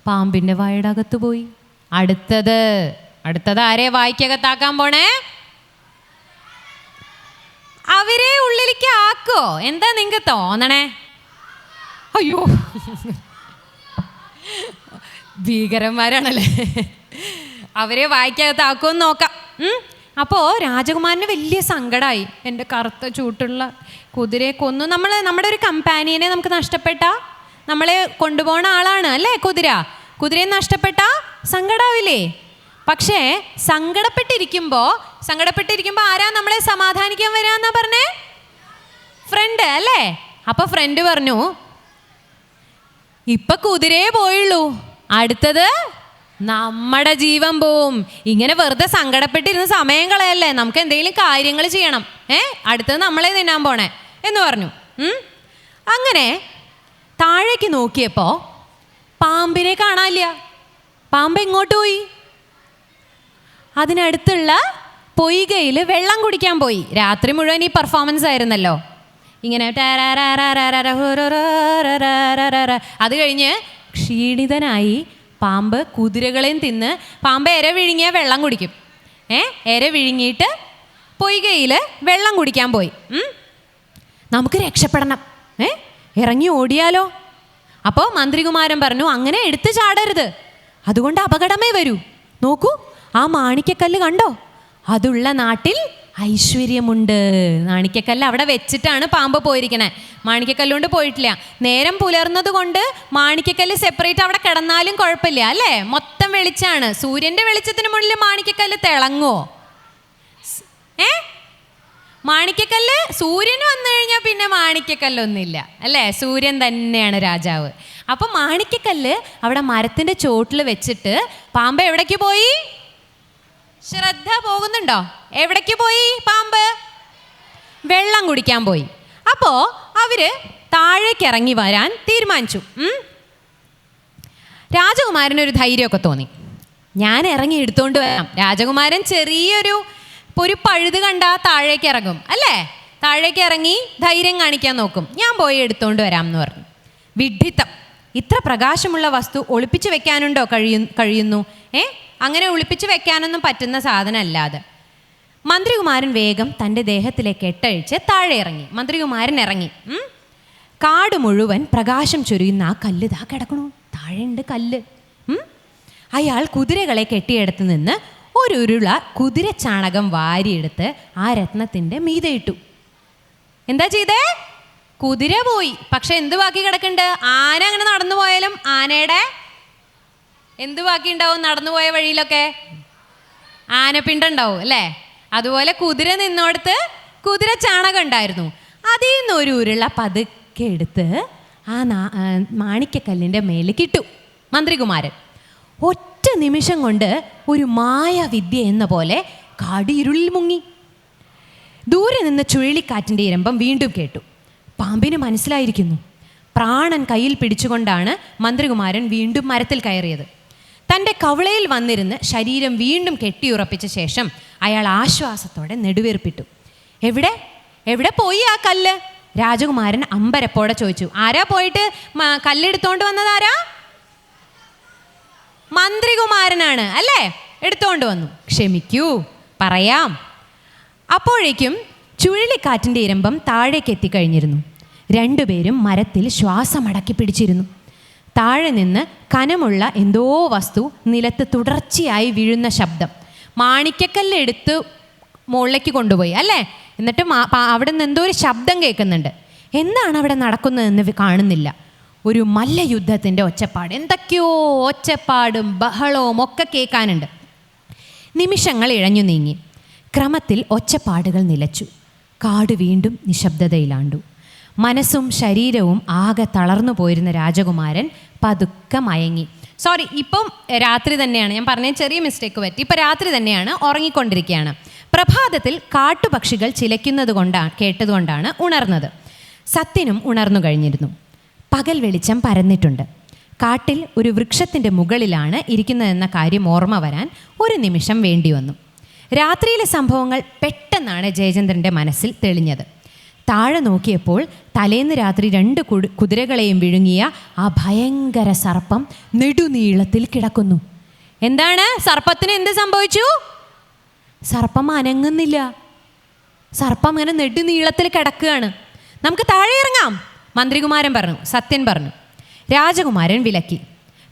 പാമ്പിൻ്റെ വായുടെ അകത്ത് പോയി. അടുത്തത് ആരെ വായിക്കകത്താക്കാൻ പോണേ? അവരെ ഉള്ളിലേക്ക് ആക്കോ? എന്താ നിങ്ങൾക്ക് തോന്നണേ? അയ്യോ, ഭീകരന്മാരാണല്ലേ. അവരെ വായിക്കകത്താക്കുമെന്ന് നോക്കാം. അപ്പോൾ രാജകുമാരന് വലിയ സങ്കടമായി. എൻ്റെ കറുത്ത ചൂട്ടുള്ള കുതിരയെ കൊന്നു. നമ്മുടെ ഒരു കമ്പാനിയനെ നമുക്ക് നഷ്ടപ്പെട്ട, നമ്മളെ കൊണ്ടുപോകുന്ന ആളാണ് അല്ലേ കുതിരയെ നഷ്ടപ്പെട്ട സങ്കടാവില്ലേ? പക്ഷേ സങ്കടപ്പെട്ടിരിക്കുമ്പോൾ ആരാ നമ്മളെ സമാധാനിക്കാൻ വരാന്നാ പറഞ്ഞേ? ഫ്രണ്ട് അല്ലേ? അപ്പൊ ഫ്രണ്ട് പറഞ്ഞു, ഇപ്പൊ കുതിരയെ പോയുള്ളൂ, അടുത്തത് നമ്മുടെ ജീവൻ പോവും. ഇങ്ങനെ വെറുതെ സങ്കടപ്പെട്ടിരുന്ന് സമയം കളയല്ലേ, നമുക്ക് എന്തെങ്കിലും കാര്യങ്ങൾ ചെയ്യണം. അടുത്തത് നമ്മളെ തിന്നാൻ പോണേ എന്ന് പറഞ്ഞു. അങ്ങനെ താഴേക്ക് നോക്കിയപ്പോ പാമ്പിനെ കാണാനില്ല. പാമ്പ് എങ്ങോട്ട് പോയി? അതിനടുത്തുള്ള പൊയ്കയിൽ വെള്ളം കുടിക്കാൻ പോയി. രാത്രി മുഴുവൻ ഈ പെർഫോമൻസ് ആയിരുന്നല്ലോ, ഇങ്ങനെ. അത് കഴിഞ്ഞ് ക്ഷീണിതനായി പാമ്പ് കുതിരകളെയും തിന്ന്, പാമ്പ് ഇര വിഴുങ്ങിയ വെള്ളം കുടിക്കും. ഇര വിഴുങ്ങിയിട്ട് പൊയ്കയിൽ വെള്ളം കുടിക്കാൻ പോയി. നമുക്ക് രക്ഷപ്പെടണം, ഇറങ്ങി ഓടിയാലോ? അപ്പോൾ മന്ത്രികുമാരൻ പറഞ്ഞു, അങ്ങനെ എടുത്തു ചാടരുത്, അതുകൊണ്ട് അപകടമേ വരൂ. നോക്കൂ, ആ മാണിക്കക്കല്ല് കണ്ടോ? അതുള്ള നാട്ടിൽ ഐശ്വര്യമുണ്ട്. മാണിക്കക്കല്ല് അവിടെ വെച്ചിട്ടാണ് പാമ്പ് പോയിരിക്കണേ. മാണിക്കക്കല്ലുകൊണ്ട് പോയിട്ടില്ല. നേരം പുലർന്നത് കൊണ്ട് മാണിക്കക്കല്ല് സെപ്പറേറ്റ് അവിടെ കിടന്നാലും കുഴപ്പമില്ല അല്ലേ? മൊത്തം വെളിച്ചാണ്. സൂര്യൻ്റെ വെളിച്ചത്തിന് മുന്നിൽ മാണിക്കക്കല്ല് തിളങ്ങുമോ? മാണിക്കക്കല്ല് സൂര്യന് വന്നു കഴിഞ്ഞാൽ പിന്നെ മാണിക്കക്കല്ലൊന്നുമില്ല അല്ലേ? സൂര്യൻ തന്നെയാണ് രാജാവ്. അപ്പം മാണിക്കക്കല്ല് അവിടെ മരത്തിൻ്റെ ചോട്ടിൽ വെച്ചിട്ട് പാമ്പ് എവിടേക്ക് പോയി? ശ്രദ്ധ പോകുന്നുണ്ടോ? എവിടേക്ക് പോയി പാമ്പ്? വെള്ളം കുടിക്കാൻ പോയി. അപ്പോൾ അവര് താഴേക്ക് ഇറങ്ങി വരാൻ തീരുമാനിച്ചു. രാജകുമാരനൊരു ധൈര്യമൊക്കെ തോന്നി, ഞാൻ ഇറങ്ങി എടുത്തോണ്ട് വരാം. രാജകുമാരൻ ചെറിയൊരു പഴുത് കണ്ടാൽ താഴേക്ക് ഇറങ്ങും അല്ലേ? താഴേക്ക് ഇറങ്ങി ധൈര്യം കാണിക്കാൻ നോക്കും. ഞാൻ പോയി എടുത്തോണ്ട് വരാം എന്ന് പറഞ്ഞു. വിഡ്ഢിത്തം! ഇത്ര പ്രകാശമുള്ള വസ്തു ഒളിപ്പിച്ച് വെക്കാനുണ്ടോ കഴിയുന്നു? അങ്ങനെ ഒളിപ്പിച്ച് വെക്കാനൊന്നും പറ്റുന്ന സാധനമല്ലാതെ. മന്ത്രികുമാരൻ വേഗം തൻ്റെ ദേഹത്തിലെ കെട്ടഴിച്ച് താഴെ ഇറങ്ങി. മന്ത്രികുമാരൻ ഇറങ്ങി. കാട് മുഴുവൻ പ്രകാശം ചൊരിയുന്ന ആ കല്ല് ഇതാ കിടക്കണു. താഴെയുണ്ട് കല്ല്. അയാൾ കുതിരകളെ കെട്ടിയെടുത്ത് നിന്ന് ഒരു ഉരുള കുതിര ചാണകം വാരിയെടുത്ത് ആ രത്നത്തിൻ്റെ മീതെ ഇട്ടു. എന്താ ചെയ്തേ? കുതിര പോയി, പക്ഷെ എന്ത് ബാക്കി കിടക്കുന്നുണ്ട്? ആന അങ്ങനെ നടന്നു പോയാലും ആനയുടെ എന്ത് ബാക്കി ഉണ്ടാവും? നടന്നുപോയ വഴിയിലൊക്കെ ആനപ്പിണ്ടുണ്ടാവും അല്ലേ? അതുപോലെ കുതിര നിന്നോടത്ത് കുതിര ചാണകം ഉണ്ടായിരുന്നു. അതിൽ നിന്ന് ഒരു ഉരുള പതുക്കെ എടുത്ത് ആ മാണിക്കക്കല്ലിൻ്റെ മേലേക്ക് ഇട്ടു മന്ത്രികുമാരൻ. ഒറ്റ നിമിഷം കൊണ്ട് ഒരു മായാവിദ്യ എന്ന പോലെ കാട് ഇരുളിൽ മുങ്ങി. ദൂരെ നിന്ന് ചുഴലിക്കാറ്റിൻ്റെ ഇരമ്പം വീണ്ടും കേട്ടു. പാമ്പിന് മനസ്സിലായിരിക്കുന്നു. പ്രാണൻ കയ്യിൽ പിടിച്ചുകൊണ്ടാണ് മന്ത്രികുമാരൻ വീണ്ടും മരത്തിൽ കയറിയത്. തൻ്റെ കവളയിൽ വന്നിരുന്ന് ശരീരം വീണ്ടും കെട്ടിയുറപ്പിച്ച ശേഷം അയാൾ ആശ്വാസത്തോടെ നെടുവീർപ്പിട്ടു. എവിടെ പോയി ആ കല്ല്? രാജകുമാരൻ അമ്പരപ്പോടെ ചോദിച്ചു. ആരാ പോയിട്ട് കല്ലെടുത്തോണ്ട് വന്നതാരാ? മന്ത്രികുമാരനാണ് അല്ലേ? എടുത്തോണ്ട് വന്നു. ക്ഷമിക്കൂ, പറയാം. അപ്പോഴേക്കും ചുഴലിക്കാറ്റിൻ്റെ ഇരമ്പം താഴേക്ക് എത്തിക്കഴിഞ്ഞിരുന്നു. രണ്ടുപേരും മരത്തിൽ ശ്വാസമടക്കി പിടിച്ചിരുന്നു. താഴെ നിന്ന് കനമുള്ള എന്തോ വസ്തു നിലത്ത് തുടർച്ചയായി വീഴുന്ന ശബ്ദം. മാണിക്കക്കല്ല് എടുത്ത് മുകളിലേക്ക് കൊണ്ടുപോയി അല്ലേ? എന്നിട്ട് അവിടെ നിന്ന് എന്തോ ഒരു ശബ്ദം കേൾക്കുന്നുണ്ട്. എന്താണ് അവിടെ നടക്കുന്നതെന്ന് കാണുന്നില്ല. ഒരു മല്ലയുദ്ധത്തിൻ്റെ ഒച്ചപ്പാട്. എന്തൊക്കെയോ ഒച്ചപ്പാടും ബഹളവും ഒക്കെ കേൾക്കാനുണ്ട്. നിമിഷങ്ങൾ ഇഴഞ്ഞു നീങ്ങി. ക്രമത്തിൽ ഒച്ചപ്പാടുകൾ നിലച്ചു. കാട് വീണ്ടും നിശബ്ദതയിലാണ്ടു. മനസ്സും ശരീരവും ആകെ തളർന്നു പോയിരുന്ന രാജകുമാരൻ പതുക്കെ മയങ്ങി. സോറി, ഇപ്പം രാത്രി തന്നെയാണ്. ഞാൻ പറഞ്ഞ ചെറിയ മിസ്റ്റേക്ക് പറ്റി. ഇപ്പം രാത്രി തന്നെയാണ്, ഉറങ്ങിക്കൊണ്ടിരിക്കുകയാണ്. പ്രഭാതത്തിൽ കാട്ടുപക്ഷികൾ ചിലയ്ക്കുന്നത് കേട്ടതുകൊണ്ടാണ് ഉണർന്നത്. സത്യനും ഉണർന്നു കഴിഞ്ഞിരുന്നു. പകൽ വെളിച്ചം പരന്നിട്ടുണ്ട്. കാട്ടിൽ ഒരു വൃക്ഷത്തിൻ്റെ മുകളിലാണ് ഇരിക്കുന്നതെന്ന കാര്യം ഓർമ്മ വരാൻ ഒരു നിമിഷം വേണ്ടി വന്നു. രാത്രിയിലെ സംഭവങ്ങൾ പെട്ടെന്നാണ് ജയചന്ദ്രൻ്റെ മനസ്സിൽ തെളിഞ്ഞത്. താഴെ നോക്കിയപ്പോൾ തലേന്ന് രാത്രി 2 കുതിരകളെയും വിഴുങ്ങിയ ആ ഭയങ്കര സർപ്പം നെടുനീളത്തിൽ കിടക്കുന്നു. എന്താണ്? സർപ്പത്തിന് എന്ത് സംഭവിച്ചു? സർപ്പം അനങ്ങുന്നില്ല. സർപ്പം അങ്ങനെ നെടുനീളത്തിൽ കിടക്കുകയാണ്. നമുക്ക് താഴെ ഇറങ്ങാം, മന്ത്രികുമാരൻ പറഞ്ഞു, സത്യൻ പറഞ്ഞു. രാജകുമാരൻ വിലക്കി.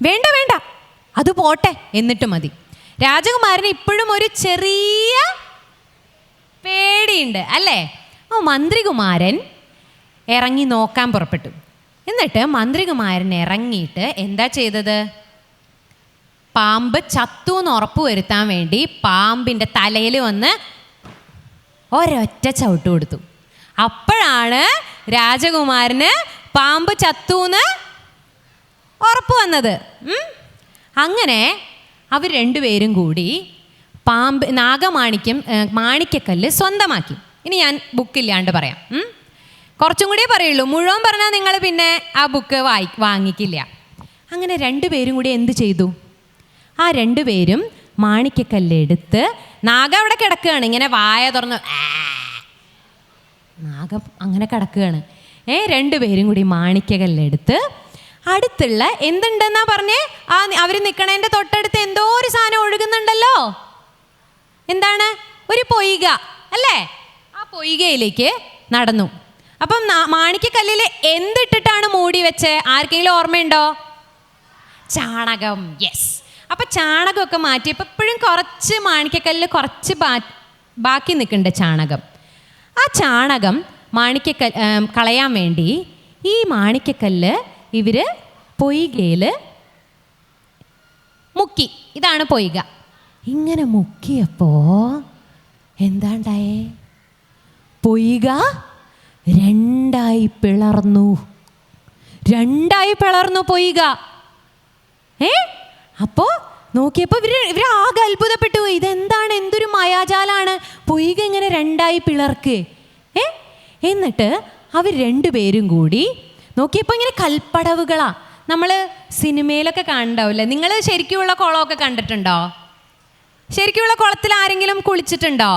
വേണ്ട വേണ്ട, അത് പോട്ടെ, എന്നിട്ട് മതി. രാജകുമാരന് ഇപ്പോഴും ഒരു ചെറിയ പേടിയുണ്ട് അല്ലേ? മന്ത്രികുമാരൻ ഇറങ്ങി നോക്കാൻ പുറപ്പെട്ടു. എന്നിട്ട് മന്ത്രികുമാരൻ ഇറങ്ങിയിട്ട് എന്താ ചെയ്തത്? പാമ്പ് ചത്തു എന്ന് ഉറപ്പ് വരുത്താൻ വേണ്ടി പാമ്പിൻ്റെ തലയിൽ വന്ന് ഒരൊറ്റ ചവിട്ട് കൊടുത്തു. അപ്പോഴാണ് രാജകുമാരന് പാമ്പ് ചത്തൂന്ന് ഉറപ്പ് വന്നത്. അങ്ങനെ അവർ രണ്ടുപേരും കൂടി മാണിക്യക്കല്ല് സ്വന്തമാക്കി. ഇനി ഞാൻ ബുക്കില്ലാണ്ട് പറയാം, കുറച്ചും കൂടിയേ പറയുള്ളൂ. മുഴുവൻ പറഞ്ഞാൽ നിങ്ങൾ പിന്നെ ആ ബുക്ക് വാങ്ങിക്കില്ല. അങ്ങനെ രണ്ടുപേരും കൂടി എന്ത് ചെയ്തു? ആ രണ്ടുപേരും മാണിക്യക്കല്ലെടുത്ത്, നാഗം അവിടെ കിടക്കുകയാണ്, ഇങ്ങനെ വായ തുറന്ന് നാഗം അങ്ങനെ കിടക്കുകയാണ്. രണ്ടുപേരും കൂടി മാണിക്യക്കല്ലെടുത്ത് അടുത്തുള്ള എന്തുണ്ടെന്നാ പറഞ്ഞേ? അവർ നിൽക്കണേൻ്റെ തൊട്ടടുത്ത് എന്തോ ഒരു സാധനം ഒഴുകുന്നുണ്ടല്ലോ. എന്താണ്? ഒരു പൊയ്ക അല്ലേ? ആ പൊയ്കയിലേക്ക് നടന്നു. അപ്പം മാണിക്യക്കല്ലിൽ എന്തിട്ടിട്ടാണ് മൂടി വെച്ചേ? ആർക്കെങ്കിലും ഓർമ്മയുണ്ടോ? ചാണകം. യെസ്. അപ്പം ചാണകമൊക്കെ മാറ്റിയപ്പോൾ ഇപ്പോഴും കുറച്ച് മാണിക്യക്കല്ലിൽ കുറച്ച് ബാക്കി നിൽക്കുന്നുണ്ട് ചാണകം. ആ ചാണകം കളയാൻ വേണ്ടി ഈ മാണിക്യക്കല്ല് ഇവർ പൊയ്കയിൽ മുക്കി. ഇതാണ് പൊയ്ക. ഇങ്ങനെ മുക്കിയപ്പോൾ എന്താണ്ടായേ? പൊയ്ക രണ്ടായി പിളർന്നു പൊയ്ക. അപ്പോൾ നോക്കിയപ്പോൾ ഇവർ ആകെ അത്ഭുതപ്പെട്ടു. ഇതെന്താണ്? എന്തൊരു മായാജാലാണ്! പൊയ്ക ഇങ്ങനെ രണ്ടായി പിളർക്ക്. എന്നിട്ട് അവർ രണ്ടുപേരും കൂടി നോക്കിയപ്പോൾ ഇങ്ങനെ കൽപ്പടവുകളാ. നമ്മൾ സിനിമയിലൊക്കെ കണ്ടാവില്ലേ? നിങ്ങൾ ശരിക്കുമുള്ള കുളമൊക്കെ കണ്ടിട്ടുണ്ടോ? ശരിക്കുമുള്ള കുളത്തിൽ ആരെങ്കിലും കുളിച്ചിട്ടുണ്ടോ?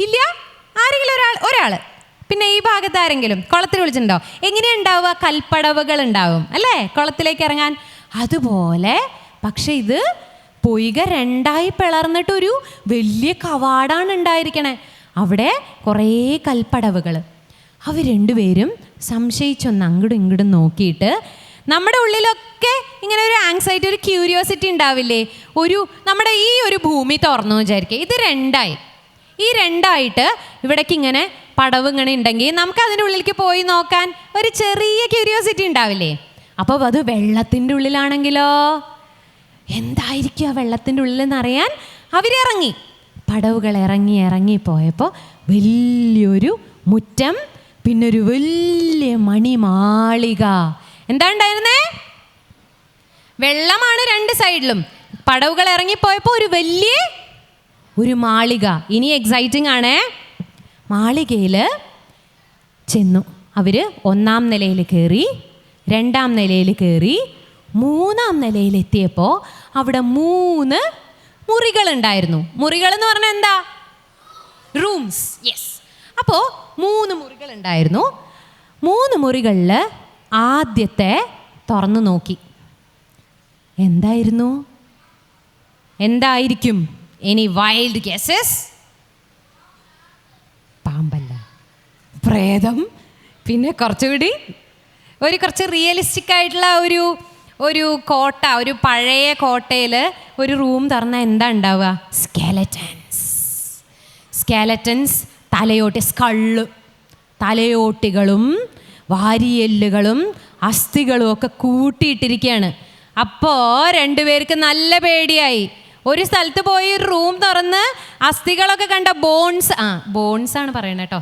ഇല്ല. ആരെങ്കിലും ഒരാൾ പിന്നെ ഈ ഭാഗത്ത് ആരെങ്കിലും കുളത്തിൽ കുളിച്ചിട്ടുണ്ടോ? എങ്ങനെയുണ്ടാവുക? കൽപ്പടവുകൾ ഉണ്ടാവും അല്ലേ കുളത്തിലേക്ക് ഇറങ്ങാൻ. അതുപോലെ പക്ഷെ ഇത് പൊയ്ക രണ്ടായി പിളർന്നിട്ടൊരു വലിയ കവാടാണ് ഉണ്ടായിരിക്കണേ. അവിടെ കുറേ കൽപ്പടവുകൾ. അവർ രണ്ടുപേരും സംശയിച്ചൊന്ന് അങ്ങോട്ടും ഇങ്ങോട്ടും നോക്കിയിട്ട്, നമ്മുടെ ഉള്ളിലൊക്കെ ഇങ്ങനെ ഒരു ആങ്സൈറ്റി, ഒരു ക്യൂരിയോസിറ്റി ഉണ്ടാവില്ലേ? നമ്മുടെ ഈ ഒരു ഭൂമി തുറന്നു വിചാരിക്കുക, ഇത് രണ്ടായിട്ട് ഇവിടേക്ക് ഇങ്ങനെ പടവ് ഇങ്ങനെ ഉണ്ടെങ്കിൽ നമുക്ക് അതിൻ്റെ ഉള്ളിലേക്ക് പോയി നോക്കാൻ ഒരു ചെറിയ ക്യൂരിയോസിറ്റി ഉണ്ടാവില്ലേ? അപ്പോൾ അത് വെള്ളത്തിൻ്റെ ഉള്ളിലാണെങ്കിലോ എന്തായിരിക്കും ആ വെള്ളത്തിൻ്റെ ഉള്ളിലെന്ന് അറിയാൻ അവരിറങ്ങി. പടവുകൾ ഇറങ്ങിപ്പോയപ്പോൾ വലിയൊരു മുറ്റം, പിന്നൊരു വലിയ മണിമാളിക. എന്താ ഉണ്ടായിരുന്നേ? വെള്ളമാണ് രണ്ട് സൈഡിലും. പടവുകൾ ഇറങ്ങിപ്പോയപ്പോൾ ഒരു മാളിക. ഇനി എക്സൈറ്റിംഗ് ആണേ. മാളികയിൽ ചെന്നു. അവർ 1-ാം നിലയിൽ കയറി, 2-ാം നിലയിൽ കയറി, 3-ാം നിലയിലെത്തിയപ്പോൾ അവിടെ 3 മുറികളുണ്ടായിരുന്നു. മുറികൾ എന്ന് പറഞ്ഞാൽ എന്താ? റൂംസ്. യെസ്. അപ്പോൾ 3 മുറികളുണ്ടായിരുന്നു. 3 മുറികളിൽ ആദ്യത്തെ തുറന്നു നോക്കി. എന്തായിരിക്കും? Any wild guesses? പാമ്പല്ല, പ്രേതം. പിന്നെ കുറച്ച് റിയലിസ്റ്റിക് ആയിട്ടുള്ള ഒരു കോട്ട, ഒരു പഴയ കോട്ടയിൽ ഒരു റൂം തുറന്നാൽ എന്താ ഉണ്ടാവുക? സ്കെലറ്റൻസ്, തലയോട്ടികളും വാരിയെല്ലുകളും അസ്ഥികളും ഒക്കെ കൂട്ടിയിട്ടിരിക്കുകയാണ്. അപ്പോൾ രണ്ടുപേർക്ക് നല്ല പേടിയായി. ഒരു സ്ഥലത്ത് പോയി റൂം തുറന്ന് അസ്ഥികളൊക്കെ കണ്ട ബോൺസ് ആണ് പറയണത് കേട്ടോ,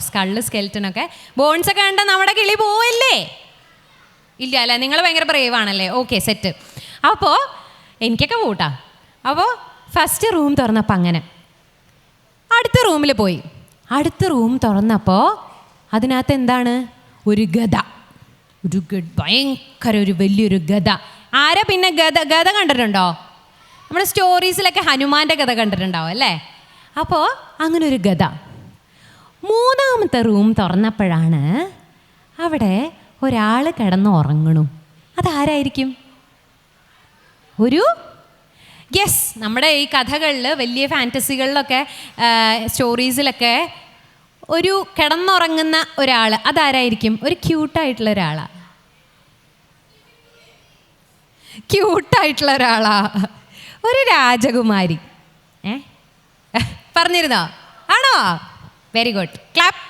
സ്കെൽറ്റനൊക്കെ ബോൺസൊക്കെ കണ്ട നമ്മുടെ കിളി പോവല്ലേ? ഇല്ല അല്ലേ? നിങ്ങൾ ഭയങ്കര ബ്രേവാണല്ലേ? Okay, set. അപ്പോൾ എനിക്കൊക്കെ കൂട്ടാ. അപ്പോൾ ഫസ്റ്റ് റൂം തുറന്നപ്പോൾ അങ്ങനെ അടുത്ത റൂമിൽ പോയി. അടുത്ത റൂം തുറന്നപ്പോൾ അതിനകത്ത് എന്താണ്? ഒരു ഗദ, ഭയങ്കര ഒരു വലിയൊരു ഗദ. ആരാ പിന്നെ ഗദ കണ്ടിട്ടുണ്ടോ? നമ്മുടെ സ്റ്റോറീസിലൊക്കെ ഹനുമാൻ്റെ ഗദ കണ്ടിട്ടുണ്ടാവും അല്ലേ? അപ്പോൾ അങ്ങനെ ഒരു ഗദ. 3-ാമത്തെ റൂം തുറന്നപ്പോഴാണ് അവിടെ ഒരാൾ കിടന്ന് ഉറങ്ങണു. അതാരായിരിക്കും? നമ്മുടെ ഈ കഥകളിൽ, വലിയ ഫാൻറ്റസികളിലൊക്കെ, സ്റ്റോറീസിലൊക്കെ ഒരു കിടന്നുറങ്ങുന്ന ഒരാൾ, അതാരായിരിക്കും? ഒരു ക്യൂട്ടായിട്ടുള്ള ഒരാളാ. ക്യൂട്ടായിട്ടുള്ള ഒരാളാ, ഒരു രാജകുമാരി. പറഞ്ഞിരുന്നോ? ആണോ? Very good, clap.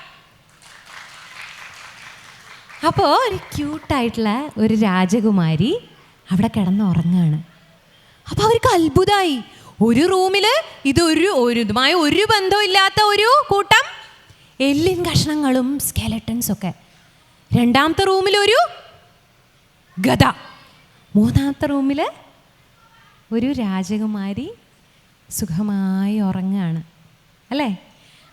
അപ്പോൾ ഒരു ക്യൂട്ടായിട്ടുള്ള ഒരു രാജകുമാരി അവിടെ കിടന്നുറങ്ങാണ്. അപ്പോൾ അവർക്ക് അത്ഭുതമായി. ഒരു റൂമിൽ ഇതുമായി ഒരു ബന്ധമില്ലാത്ത ഒരു കൂട്ടം എല്ലിൻ കഷ്ണങ്ങളും സ്കെലട്ടൻസ് ഒക്കെ. രണ്ടാമത്തെ റൂമിൽ ഒരു ഗദ. മൂന്നാമത്തെ റൂമിൽ ഒരു രാജകുമാരി സുഖമായി ഉറങ്ങുകയാണ് അല്ലേ?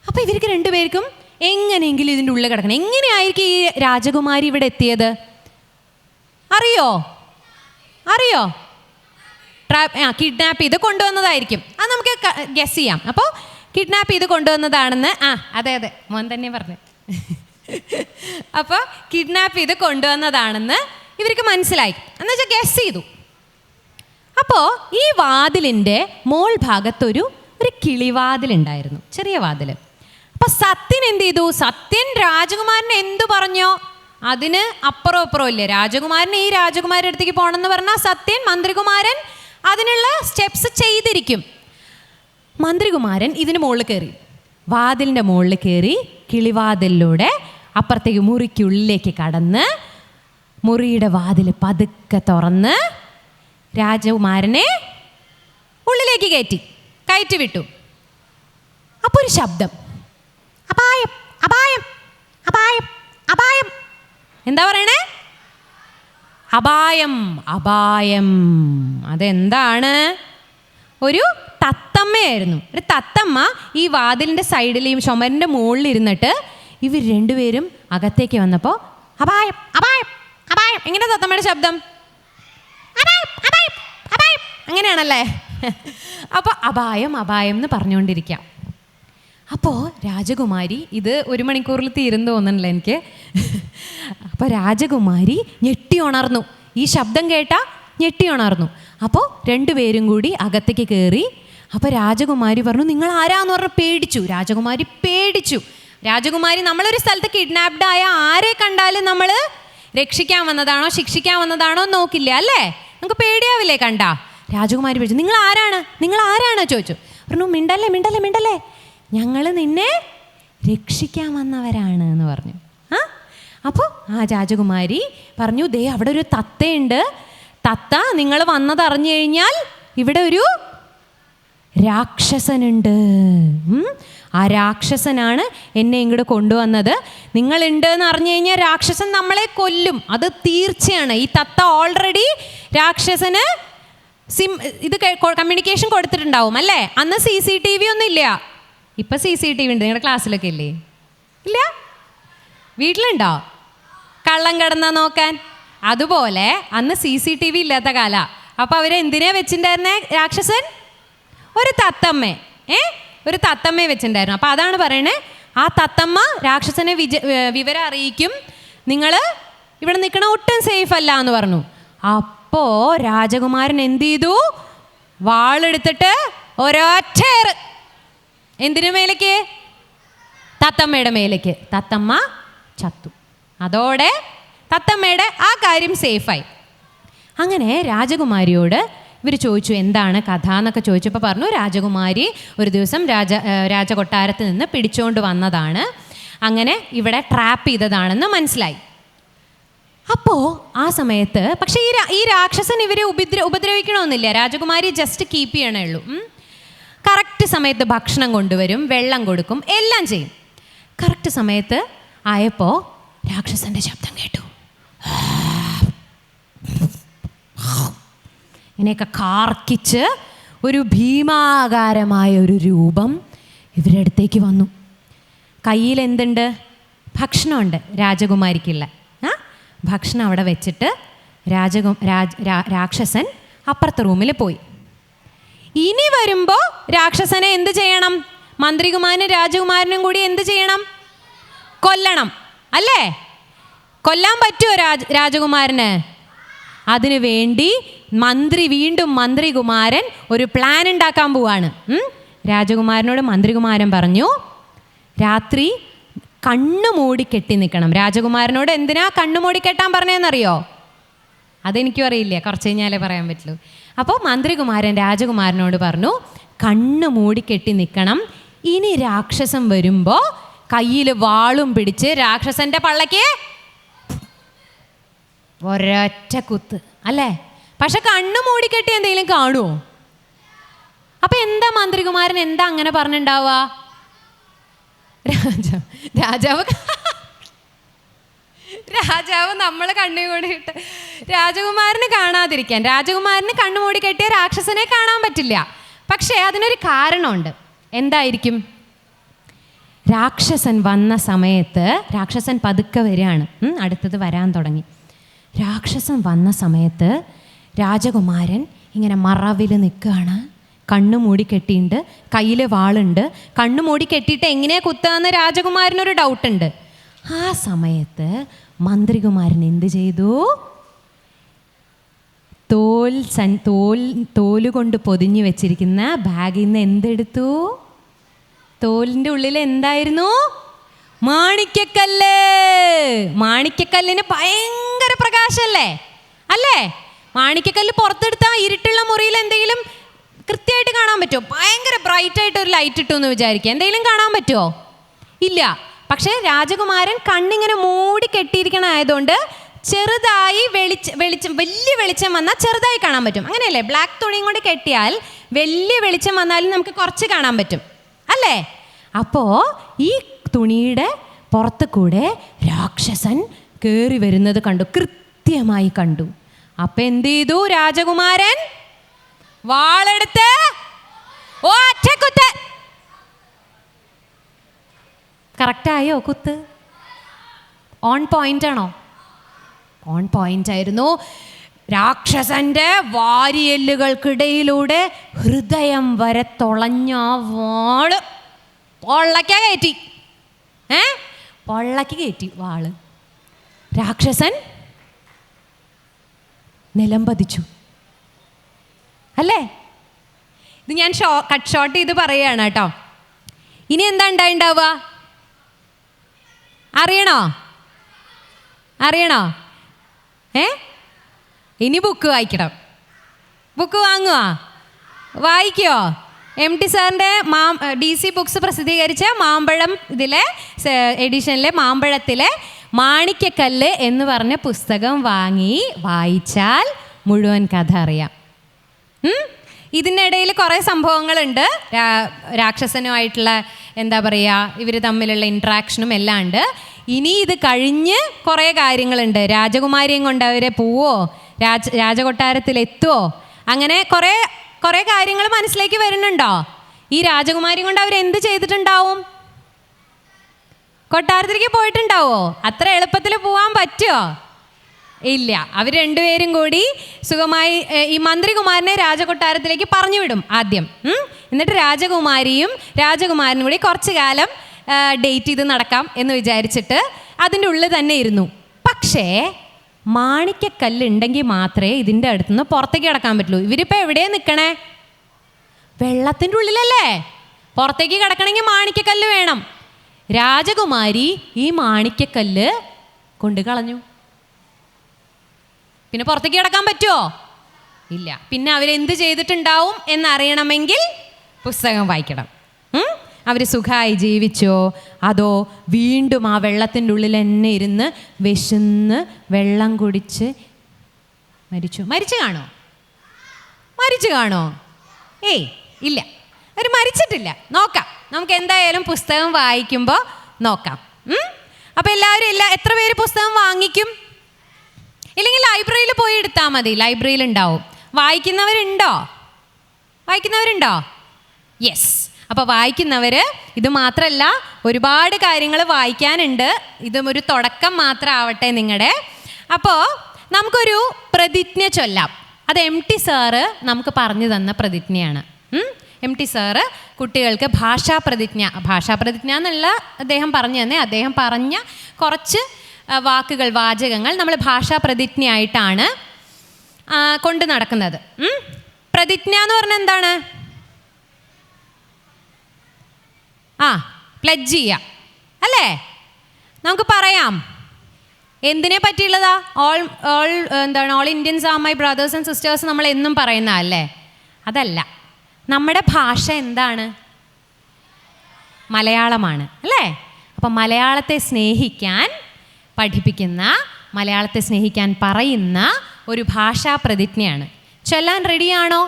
അപ്പോൾ ഇവർക്ക് രണ്ടുപേർക്കും എങ്ങനെയെങ്കിലും ഇതിൻ്റെ ഉള്ളിൽ കിടക്കണം. എങ്ങനെയായിരിക്കും ഈ രാജകുമാരി ഇവിടെ എത്തിയത്? അറിയോ? കിഡ്നാപ്പ് ചെയ്ത് കൊണ്ടുവന്നതായിരിക്കും. അത് നമുക്ക് ഗസ് ചെയ്യാം. അപ്പോൾ കിഡ്നാപ്പ് ചെയ്ത് കൊണ്ടുവന്നതാണെന്ന് അതെ മോൻ തന്നെ പറഞ്ഞു. അപ്പോൾ കിഡ്നാപ്പ് ചെയ്ത് കൊണ്ടുവന്നതാണെന്ന് ഇവർക്ക് മനസ്സിലായി. എന്നുവെച്ചാൽ ഗസ് ചെയ്തു. അപ്പോൾ ഈ വാതിലിൻ്റെ മോൾ ഭാഗത്തൊരു കിളിവാതിലുണ്ടായിരുന്നു, ചെറിയ വാതിൽ. അപ്പം സത്യൻ എന്ത് ചെയ്തു? സത്യൻ രാജകുമാരനെ എന്തു പറഞ്ഞോ അതിന് അപ്പുറം ഇല്ലേ. രാജകുമാരൻ ഈ രാജകുമാരുടെ അടുത്തേക്ക് പോകണമെന്ന് പറഞ്ഞാൽ സത്യൻ മന്ത്രികുമാരൻ അതിനുള്ള സ്റ്റെപ്സ് ചെയ്തിരിക്കും. മന്ത്രികുമാരൻ ഇതിന് മുകളിൽ കയറി, വാതിലിൻ്റെ മുകളിൽ കയറി കിളിവാതിലിലൂടെ അപ്പുറത്തേക്ക് മുറിക്കുള്ളിലേക്ക് കടന്ന് മുറിയുടെ വാതിൽ പതുക്കെ തുറന്ന് രാജകുമാരനെ ഉള്ളിലേക്ക് കയറ്റി വിട്ടു. അപ്പോൾ ഒരു ശബ്ദം, അപായം അപായം അപായം അപായം. എന്താ പറയണേ? അപായം അപായം. അതെന്താണ്? ഒരു തത്തമ്മയായിരുന്നു. ഒരു തത്തമ്മ ഈ വാതിലിൻ്റെ സൈഡിലെയും ചുമരിൻ്റെ മുകളിൽ ഇരുന്നിട്ട് ഇവർ രണ്ടുപേരും അകത്തേക്ക് വന്നപ്പോൾ അപായം അപായം അപായം. എങ്ങനെ തത്തമ്മയുടെ ശബ്ദം? അപായം അപായം അപായം, അങ്ങനെയാണല്ലേ? അപ്പോൾ അപായം അപായം എന്ന് പറഞ്ഞുകൊണ്ടിരിക്കാം. അപ്പോൾ രാജകുമാരി, ഇത് 1 മണിക്കൂറിൽ തീരുന്നു തോന്നണല്ലോ എനിക്ക്. അപ്പോൾ രാജകുമാരി ഞെട്ടി ഉണർന്നു. ഈ ശബ്ദം കേട്ടാൽ ഞെട്ടി ഉണർന്നു. അപ്പോൾ രണ്ടുപേരും കൂടി അകത്തേക്ക് കയറി. അപ്പോൾ രാജകുമാരി പറഞ്ഞു, നിങ്ങൾ ആരാന്ന് പറഞ്ഞ് പേടിച്ചു. രാജകുമാരി പേടിച്ചു. രാജകുമാരി, നമ്മളൊരു സ്ഥലത്ത് കിഡ്നാപ്ഡ് ആയ ആരെ കണ്ടാലും നമ്മൾ രക്ഷിക്കാൻ വന്നതാണോ ശിക്ഷിക്കാൻ വന്നതാണോ നോക്കില്ല അല്ലേ? നമുക്ക് പേടിയാവില്ലേ കണ്ടാ? രാജകുമാരി പേടിച്ചു. നിങ്ങൾ ആരാണ് ചോദിച്ചു. പറഞ്ഞു, മിണ്ടല്ലേ, ഞങ്ങൾ നിന്നെ രക്ഷിക്കാൻ വന്നവരാണ് എന്ന് പറഞ്ഞു. അപ്പോൾ ആ രാജകുമാരി പറഞ്ഞു, ദേ അവിടെ ഒരു തത്തയുണ്ട്. തത്ത, നിങ്ങൾ വന്നതറിഞ്ഞു കഴിഞ്ഞാൽ ഇവിടെ ഒരു രാക്ഷസനുണ്ട്. ആ രാക്ഷസനാണ് എന്നെ ഇങ്ങോട്ട് കൊണ്ടുവന്നത്. നിങ്ങളുണ്ട് എന്ന് അറിഞ്ഞു കഴിഞ്ഞാൽ രാക്ഷസൻ നമ്മളെ കൊല്ലും, അത് തീർച്ചയാണ്. ഈ തത്ത ഓൾറെഡി രാക്ഷസന് ഇത് കമ്മ്യൂണിക്കേഷൻ കൊടുത്തിട്ടുണ്ടാവും അല്ലേ? അന്ന് CCTV ഒന്നും ഇല്ല. ഇപ്പം CCTV ഉണ്ട്. നിങ്ങളുടെ ക്ലാസ്സിലൊക്കെ ഇല്ലേ? ഇല്ല? വീട്ടിലുണ്ടോ കള്ളം കിടന്നാ നോക്കാൻ? അതുപോലെ അന്ന് CCTV ഇല്ലാത്ത കാല. അപ്പോൾ അവരെന്തിനാ വെച്ചിട്ടുണ്ടായിരുന്നേ? രാക്ഷസൻ ഒരു തത്തമ്മയെ വെച്ചിട്ടുണ്ടായിരുന്നു. അപ്പോൾ അതാണ് പറയണേ, ആ തത്തമ്മ രാക്ഷസനെ വിവരം അറിയിക്കും, നിങ്ങൾ ഇവിടെ നിൽക്കണ ഒട്ടും സേഫ് അല്ല എന്ന് പറഞ്ഞു. അപ്പോൾ രാജകുമാരൻ എന്ത് ചെയ്തു? വാളെടുത്തിട്ട് ഒരൊറ്റേറ്. എന്തിനു മേലേക്ക്? തത്തമ്മയുടെ മേലേക്ക്. തത്തമ്മ ചത്തു. അതോടെ തത്തമ്മയുടെ ആ കാര്യം സേഫായി. അങ്ങനെ രാജകുമാരിയോട് ഇവർ ചോദിച്ചു, എന്താണ് കഥ എന്നൊക്കെ ചോദിച്ചപ്പോൾ പറഞ്ഞു, രാജകുമാരി ഒരു ദിവസം രാജകൊട്ടാരത്തിൽ നിന്ന് പിടിച്ചുകൊണ്ട് വന്നതാണ്, അങ്ങനെ ഇവിടെ ട്രാപ്പ് ചെയ്തതാണെന്ന് മനസ്സിലായി. അപ്പോൾ ആ സമയത്ത് പക്ഷേ ഈ രാക്ഷസൻ ഇവരെ ഉപദ്രവിക്കണമെന്നില്ല. രാജകുമാരി ജസ്റ്റ് കീപ്പ് ചെയ്യണേ ഉള്ളൂ. കറക്റ്റ് സമയത്ത് ഭക്ഷണം കൊണ്ടുവരും, വെള്ളം കൊടുക്കും, എല്ലാം ചെയ്യും. കറക്റ്റ് സമയത്ത് ആയപ്പോൾ രാക്ഷസൻ്റെ ശബ്ദം കേട്ടു. ഇങ്ങനെയൊക്കെ കാർക്കിച്ച് ഒരു ഭീമാകാരമായ ഒരു രൂപം ഇവരുടെ അടുത്തേക്ക് വന്നു. കയ്യിൽ എന്തുണ്ട്? ഭക്ഷണമുണ്ട് രാജകുമാരിക്കുള്ള. ഭക്ഷണം അവിടെ വെച്ചിട്ട് രാക്ഷസൻ അപ്പുറത്തെ റൂമിൽ പോയി. ഇനി വരുമ്പോൾ രാക്ഷസനെ എന്ത് ചെയ്യണം? മന്ത്രികുമാരനും രാജകുമാരനും കൂടി എന്ത് ചെയ്യണം? കൊല്ലണം അല്ലേ? കൊല്ലാൻ പറ്റുമോ രാജകുമാരന്? അതിനു വേണ്ടി മന്ത്രികുമാരൻ ഒരു പ്ലാൻ ഉണ്ടാക്കാൻ പോവാണ്. രാജകുമാരനോട് മന്ത്രികുമാരൻ പറഞ്ഞു, രാത്രി കണ്ണു മൂടി കെട്ടി നിൽക്കണം. രാജകുമാരനോട് എന്തിനാ കണ്ണു മൂടി കെട്ടാൻ പറഞ്ഞതെന്നറിയോ? അതെനിക്കും അറിയില്ല, കുറച്ച് കഴിഞ്ഞാലേ പറയാൻ പറ്റുള്ളൂ. അപ്പോൾ മന്ത്രികുമാരൻ രാജകുമാരനോട് പറഞ്ഞു, കണ്ണു മൂടി കെട്ടി നിൽക്കണം. ഇനി രാക്ഷസൻ വരുമ്പോൾ കയ്യിൽ വാളും പിടിച്ച് രാക്ഷസന്റെ പള്ളക്ക് ഒരൊറ്റ കുത്ത്, അല്ലേ? പക്ഷെ കണ്ണു മൂടിക്കെട്ടി എന്തെങ്കിലും കാണുമോ? അപ്പൊ എന്താ മന്ത്രികുമാരൻ എന്താ അങ്ങനെ പറഞ്ഞിട്ടുണ്ടാവുക? രാജാവ് നമ്മൾ കണ്ണു മൂടിയിട്ട് രാജകുമാരന് കാണാതിരിക്കാൻ, രാജകുമാരന് കണ്ണു മൂടി കെട്ടിയ രാക്ഷസനെ കാണാൻ പറ്റില്ല. പക്ഷേ അതിനൊരു കാരണമുണ്ട്. എന്തായിരിക്കും? രാക്ഷസൻ വന്ന സമയത്ത്, രാക്ഷസൻ പതുക്കെ വരികയാണ്, അടുത്തത് വരാൻ തുടങ്ങി. രാക്ഷസൻ വന്ന സമയത്ത് രാജകുമാരൻ ഇങ്ങനെ മറവിൽ നിൽക്കുകയാണ്, കണ്ണു മൂടി കെട്ടിയിട്ടുണ്ട്, കയ്യിൽ വാളുണ്ട്. കണ്ണു മൂടി കെട്ടിയിട്ട് എങ്ങനെയാണ് കുത്തുകയെന്ന് രാജകുമാരനൊരു ഡൗട്ടുണ്ട്. ആ സമയത്ത് മന്ത്രികുമാരൻ എന്ത് ചെയ്തു? തോലുകൊണ്ട് പൊതിഞ്ഞു വെച്ചിരിക്കുന്ന ബാഗിൽ നിന്ന് എന്തെടുത്തു? തോലിൻ്റെ ഉള്ളിൽ എന്തായിരുന്നു? മാണിക്യക്കല്ല്. മാണിക്യക്കല്ലിന് ഭയങ്കര പ്രകാശമല്ലേ, അല്ലേ? മാണിക്യക്കല്ല് പുറത്തെടുത്താൽ ഇരുട്ടുള്ള മുറിയിൽ എന്തെങ്കിലും കൃത്യമായിട്ട് കാണാൻ പറ്റുമോ? ഭയങ്കര ബ്രൈറ്റ് ആയിട്ട് ഒരു ലൈറ്റ് ഇട്ടു എന്ന് വിചാരിക്കുക, എന്തെങ്കിലും കാണാൻ പറ്റുമോ? ഇല്ല. പക്ഷേ രാജകുമാരൻ കണ്ണിങ്ങനെ മൂടി കെട്ടിയിരിക്കണമായതുകൊണ്ട് ചെറുതായി വെളിച്ചം വലിയ വെളിച്ചം വന്നാൽ ചെറുതായി കാണാൻ പറ്റും. അങ്ങനെയല്ലേ? ബ്ലാക്ക് തുണിയും കൊണ്ട് കെട്ടിയാൽ വലിയ വെളിച്ചം വന്നാലും നമുക്ക് കുറച്ച് കാണാൻ പറ്റും, അല്ലേ? അപ്പോൾ ഈ തുണിയുടെ പുറത്ത് കൂടെ രാക്ഷസൻ കയറി വരുന്നത് കണ്ടു, കൃത്യമായി കണ്ടു. അപ്പം എന്ത് ചെയ്തു രാജകുമാരൻ? വാളെടുത്ത് ഒറ്റ കുത്ത്. കറക്റ്റായോ കുത്ത്? ഓൺ പോയിന്റ് ആണോ? ഓൺ പോയിന്റ് ആയിരുന്നു. രാക്ഷസന്റെ വാരിയെല്ലുകൾക്കിടയിലൂടെ ഹൃദയം വരെ തുളഞ്ഞ വാള് പൊള്ളയ്ക്ക കയറ്റി. പൊള്ളയ്ക്ക് കയറ്റി വാള്. രാക്ഷസൻ നിലംപതിച്ചു, അല്ലേ? ഇത് ഞാൻ കട്ട് ഷോട്ട് ചെയ്ത് പറയുകയാണ് കേട്ടോ. ഇനി എന്താ ഉണ്ടാവുക? അറിയണോ? ഇനി ബുക്ക് വായിക്കണം. ബുക്ക് വാങ്ങുക, വായിക്കുമോ? MT സാറിൻ്റെ DC ബുക്സ് പ്രസിദ്ധീകരിച്ച മാമ്പഴം എഡിഷനിലെ മാമ്പഴത്തിലെ മാണിക്യക്കല്ല് എന്ന് പറഞ്ഞ പുസ്തകം വാങ്ങി വായിച്ചാൽ മുഴുവൻ കഥ അറിയാം. ഇതിനിടയിൽ കുറേ സംഭവങ്ങളുണ്ട്. രാക്ഷസനുമായിട്ടുള്ള എന്താ പറയുക, ഇവർ തമ്മിലുള്ള ഇൻട്രാക്ഷനും എല്ലാം ഉണ്ട്. ഇനി ഇത് കഴിഞ്ഞ് കുറേ കാര്യങ്ങളുണ്ട്. രാജകുമാരിയും കൊണ്ട് അവരെ പോവോ, രാജകൊട്ടാരത്തിലെത്തുമോ, അങ്ങനെ കുറേ കാര്യങ്ങൾ മനസ്സിലേക്ക് വരുന്നുണ്ടോ? ഈ രാജകുമാരിയും കൊണ്ട് അവരെന്ത് ചെയ്തിട്ടുണ്ടാവും? കൊട്ടാരത്തിലേക്ക് പോയിട്ടുണ്ടാവോ? അത്ര എളുപ്പത്തിൽ പോകാൻ പറ്റുമോ? ഇല്ല. അവർ രണ്ടുപേരും കൂടി സുഖമായി ഈ മന്ത്രികുമാരനെ രാജകൊട്ടാരത്തിലേക്ക് പറഞ്ഞു വിടും ആദ്യം. എന്നിട്ട് രാജകുമാരനും കൂടി കുറച്ചു കാലം ഡേറ്റ് ചെയ്ത് നടക്കാം എന്ന് വിചാരിച്ചിട്ട് അതിൻ്റെ ഉള്ളിൽ തന്നെ ഇരുന്നു. പക്ഷേ മാണിക്യക്കല്ല് ഉണ്ടെങ്കിൽ മാത്രമേ ഇതിൻ്റെ അടുത്തുനിന്ന് പുറത്തേക്ക് കിടക്കാൻ പറ്റുള്ളൂ. ഇവരിപ്പോൾ എവിടെയാണ് നിൽക്കണേ? വെള്ളത്തിൻ്റെ ഉള്ളിലല്ലേ. പുറത്തേക്ക് കിടക്കണമെങ്കിൽ മാണിക്യക്കല്ല് വേണം. രാജകുമാരി ഈ മാണിക്യക്കല്ല് കൊണ്ട് കളഞ്ഞു. പിന്നെ പുറത്തേക്ക് കിടക്കാൻ പറ്റുമോ? ഇല്ല. പിന്നെ അവരെന്ത് ചെയ്തിട്ടുണ്ടാവും എന്നറിയണമെങ്കിൽ പുസ്തകം വായിക്കണം. അവർ സുഖമായി ജീവിച്ചോ, അതോ വീണ്ടും ആ വെള്ളത്തിൻ്റെ ഉള്ളിൽ തന്നെ ഇരുന്ന് വിശന്ന് വെള്ളം കുടിച്ച് മരിച്ചു കാണോ? ഏയ് ഇല്ല, അവർ മരിച്ചിട്ടില്ല. നോക്കാം, നമുക്ക് എന്തായാലും പുസ്തകം വായിക്കുമ്പോൾ നോക്കാം. അപ്പോൾ എത്ര പേര് പുസ്തകം വാങ്ങിക്കും? ഇല്ലെങ്കിൽ ലൈബ്രറിയിൽ പോയി എടുത്താൽ മതി, ലൈബ്രറിയിൽ ഉണ്ടാവും. വായിക്കുന്നവരുണ്ടോ? യെസ്. അപ്പോൾ വായിക്കുന്നവർ, ഇത് മാത്രമല്ല ഒരുപാട് കാര്യങ്ങൾ വായിക്കാനുണ്ട്. ഇതും ഒരു തുടക്കം മാത്രമാവട്ടെ നിങ്ങളുടെ. അപ്പോൾ നമുക്കൊരു പ്രതിജ്ഞ ചൊല്ലാം. അത് MT സാറ് നമുക്ക് പറഞ്ഞു തന്ന പ്രതിജ്ഞയാണ്. MT സാറ് കുട്ടികൾക്ക് ഭാഷാപ്രതിജ്ഞ എന്നുള്ള അദ്ദേഹം പറഞ്ഞു തന്നെ. അദ്ദേഹം പറഞ്ഞ കുറച്ച് വാചകങ്ങൾ നമ്മൾ ഭാഷാപ്രതിജ്ഞയായിട്ടാണ് കൊണ്ട് നടക്കുന്നത്. പ്രതിജ്ഞ എന്ന് പറഞ്ഞാൽ എന്താണ്? പ്ലഡ്ജ് ചെയ്യുക, അല്ലേ? നമുക്ക് പറയാം. എന്തിനെ പറ്റിയുള്ളതാ? All Indians are my brothers and sisters നമ്മൾ എന്നും പറയുന്നതല്ലേ? അതല്ല. നമ്മുടെ ഭാഷ എന്താണ്? മലയാളമാണ് അല്ലേ? അപ്പം മലയാളത്തെ സ്നേഹിക്കാൻ പഠിപ്പിക്കുന്ന, മലയാളത്തെ സ്നേഹിക്കാൻ പറയുന്ന ഒരു ഭാഷാ പ്രതിജ്ഞയാണ്. ചൊല്ലാൻ റെഡിയാണോ?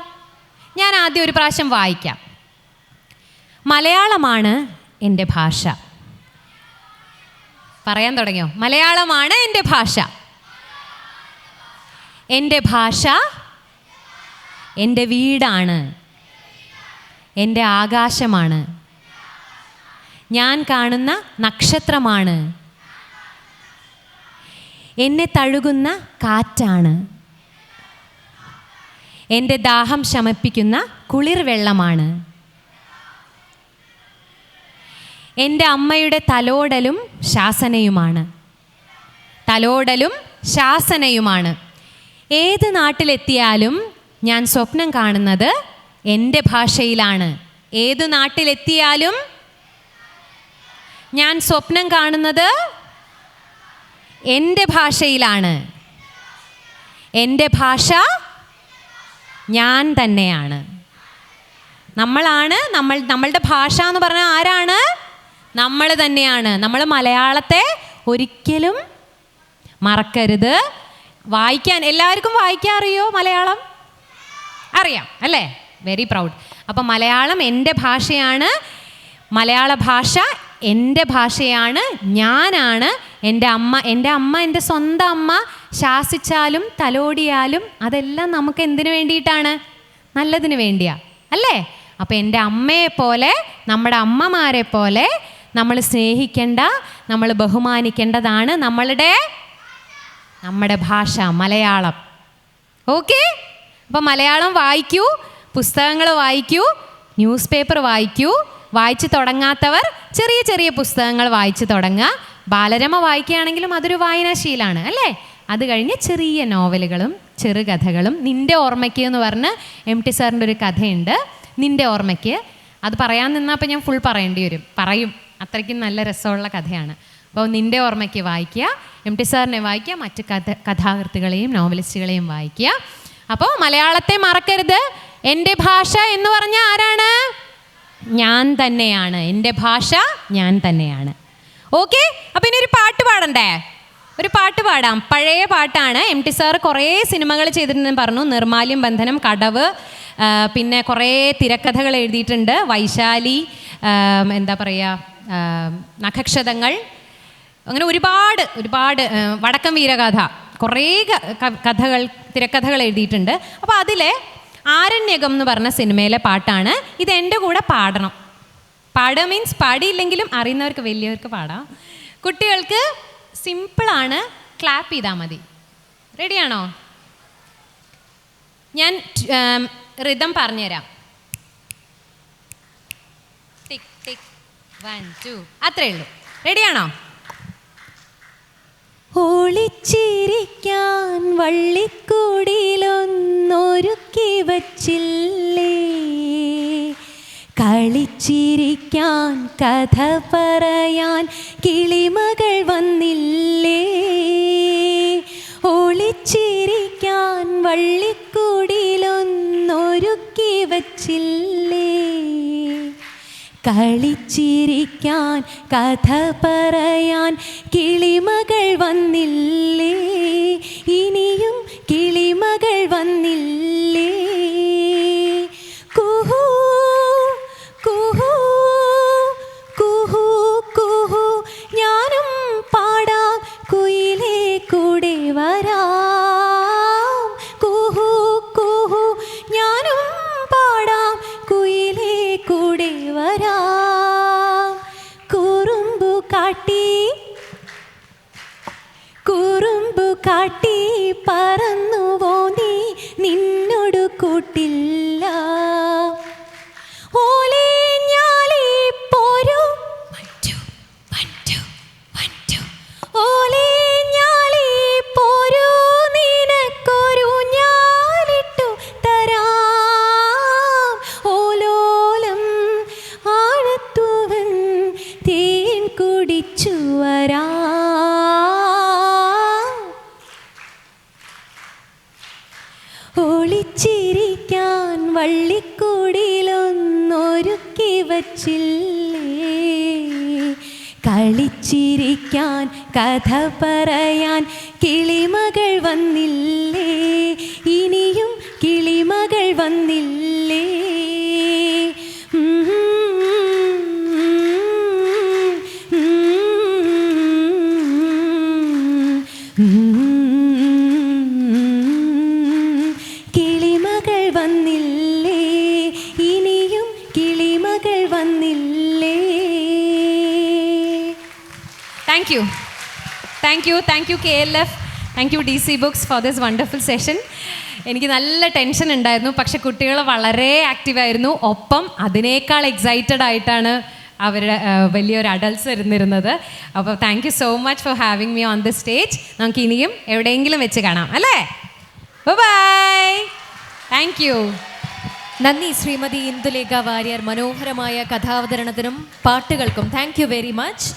ഞാൻ ആദ്യം ഒരു പ്രാവശ്യം വായിക്കാം. മലയാളമാണ് എൻ്റെ ഭാഷ. പറയാൻ തുടങ്ങിയോ? മലയാളമാണ് എൻ്റെ ഭാഷ. എൻ്റെ ഭാഷ എൻ്റെ വീടാണ്, എൻ്റെ ആകാശമാണ്, ഞാൻ കാണുന്ന നക്ഷത്രമാണ്, എന്നെ തഴുകുന്ന കാറ്റാണ്, എൻ്റെ ദാഹം ശമിപ്പിക്കുന്ന കുളിർ വെള്ളമാണ്, എൻ്റെ അമ്മയുടെ തലോടലും ശാസനയുമാണ്. തലോടലും ശാസനയുമാണ്. ഏത് നാട്ടിലെത്തിയാലും ഞാൻ സ്വപ്നം കാണുന്നത് എൻ്റെ ഭാഷയിലാണ്. ഏത് നാട്ടിലെത്തിയാലും ഞാൻ സ്വപ്നം കാണുന്നത് എൻ്റെ ഭാഷയിലാണ്. എൻ്റെ ഭാഷ ഞാൻ തന്നെയാണ്. നമ്മളുടെ ഭാഷ എന്ന് പറഞ്ഞാൽ ആരാണ്? നമ്മൾ തന്നെയാണ്. നമ്മൾ മലയാളത്തെ ഒരിക്കലും മറക്കരുത്. വായിക്കാൻ എല്ലാവർക്കും വായിക്കാൻ അറിയോ? മലയാളം അറിയാം അല്ലേ? Very proud. അപ്പം മലയാളം എൻ്റെ ഭാഷയാണ്. മലയാള ഭാഷ എൻ്റെ ഭാഷയാണ്, ഞാനാണ്. എൻ്റെ അമ്മ എൻ്റെ സ്വന്തം അമ്മ ശാസിച്ചാലും തലോടിയാലും അതെല്ലാം നമുക്ക് എന്തിനു വേണ്ടിയിട്ടാണ്? നല്ലതിന് വേണ്ടിയാ അല്ലേ? അപ്പം എൻ്റെ അമ്മയെ പോലെ, നമ്മുടെ അമ്മമാരെ പോലെ നമ്മൾ സ്നേഹിക്കേണ്ട, നമ്മൾ ബഹുമാനിക്കേണ്ടതാണ് നമ്മുടെ ഭാഷ മലയാളം. ഓക്കെ? അപ്പം മലയാളം വായിക്കൂ, പുസ്തകങ്ങൾ വായിക്കൂ, ന്യൂസ് പേപ്പർ വായിക്കൂ. വായിച്ച് തുടങ്ങാത്തവർ ചെറിയ ചെറിയ പുസ്തകങ്ങൾ വായിച്ച് തുടങ്ങുക. ബാലരമ വായിക്കുകയാണെങ്കിലും അതൊരു വായനാശീലമാണ് അല്ലേ? അത് കഴിഞ്ഞ് ചെറിയ നോവലുകളും ചെറുകഥകളും. നിൻ്റെ ഓർമ്മയ്ക്ക് എന്ന് പറഞ്ഞ് MT സാറിൻ്റെ ഒരു കഥയുണ്ട്, നിൻ്റെ ഓർമ്മയ്ക്ക്. അത് പറയാൻ നിന്നപ്പോൾ ഞാൻ ഫുൾ പറയേണ്ടി വരും. പറയും, അത്രയ്ക്കും നല്ല രസമുള്ള കഥയാണ്. അപ്പോൾ നിൻ്റെ ഓർമ്മയ്ക്ക് വായിക്കുക, MT സാറിനെ വായിക്കുക, മറ്റ് കഥാകൃത്തുകളെയും നോവലിസ്റ്റുകളെയും വായിക്കുക. അപ്പോൾ മലയാളത്തെ മറക്കരുത്. എൻ്റെ ഭാഷ എന്ന് പറഞ്ഞാൽ ആരാണ്? ഞാൻ തന്നെയാണ്. എൻ്റെ ഭാഷ ഞാൻ തന്നെയാണ്. ഓക്കെ? അപ്പം ഇനി ഒരു പാട്ട് പാടണ്ടേ? ഒരു പാട്ട് പാടാം. പഴയ പാട്ടാണ്. MT സാർ കുറേ സിനിമകൾ ചെയ്തിട്ടുണ്ടെന്ന് പറഞ്ഞു. നിർമാല്യം ബന്ധനം, കടവ്, പിന്നെ കുറേ തിരക്കഥകൾ എഴുതിയിട്ടുണ്ട്. വൈശാലി, എന്താ പറയുക, നഖക്ഷതങ്ങൾ, അങ്ങനെ ഒരുപാട് വടക്കം വീരഗാഥ, കുറേ കഥകൾ, തിരക്കഥകൾ എഴുതിയിട്ടുണ്ട്. അപ്പോൾ അതിലെ ആരണ്യകം എന്ന് പറഞ്ഞ സിനിമയിലെ പാട്ടാണ്. ഇത് എൻ്റെ കൂടെ പാടണം. പാടുക മീൻസ് പാടിയില്ലെങ്കിലും അറിയുന്നവർക്ക് വലിയവർക്ക് പാടാം. കുട്ടികൾക്ക് സിമ്പിളാണ്, ക്ലാപ്പ് ചെയ്താൽ മതി. റെഡിയാണോ? ഞാൻ റിതം പറഞ്ഞുതരാം. ടിക് ടിക് 1 2 അത്രേ ഉള്ളൂ. റെഡിയാണോ? ഒളിച്ചിരിക്കാൻ വള്ളിക്കൂടിലൊന്നൊരുക്കി വച്ചില്ലേ, കളിച്ചിരിക്കാൻ കഥ പറയാൻ കിളിമകൾ വന്നില്ലേ. ഒളിച്ചിരിക്കാൻ വള്ളിക്കൂടിലൊന്നൊരുക്കി വച്ചില്ലേ, കളിച്ചിരിക്കാൻ കഥ പറയാൻ കിളിമകൾ വന്നില്ലേ. ഇനിയും കിളിമകൾ വന്നില്ലേ. കുഹു കുഹു കുഹു കുഹു ഞാനും പാടാം, കുയിലേ കൂടെ വരാം. കുഹു കുഹു ഞാനും പാടാം, കുയിലേ കൂടെ വരാം. കുറുമ്പു കാട്ടി പറന്നുവോ നീ നിന്നോടു കൂട്ടിൽ വച്ചില്ലേ, കളിച്ചിരിക്കാൻ കഥ പറയാൻ കിളിമകൾ വന്നില്ലേ, ഇനിയും കിളിമകൾ വന്നില്ലേ. കിളിമകൾ വന്നില്ലേ, ഇനിയും കിളിമകൾ വന്നില്ലേ. Thank you, thank you, thank you KLF, thank you DC Books for this wonderful session. എനിക്ക് നല്ല ടെൻഷൻ ഉണ്ടായിരുന്നു, പക്ഷെ കുട്ടികൾ വളരെ ആക്റ്റീവായിരുന്നു. ഒപ്പം അതിനേക്കാൾ എക്സൈറ്റഡ് ആയിട്ടാണ് അവരുടെ വലിയൊരു അഡൾട്ട്സ് ഇരുന്നിരുന്നത്. അപ്പോൾ thank you so much for having me on the stage. നമുക്ക് ഇനിയും എവിടെയെങ്കിലും വെച്ച് കാണാം അല്ലേ. Bye, thank you. നന്ദി ശ്രീമതി ഇന്ദുലേഖ വാര്യർ, മനോഹരമായ കഥാവതരണത്തിനും പാട്ടുകൾക്കും. Thank you very much.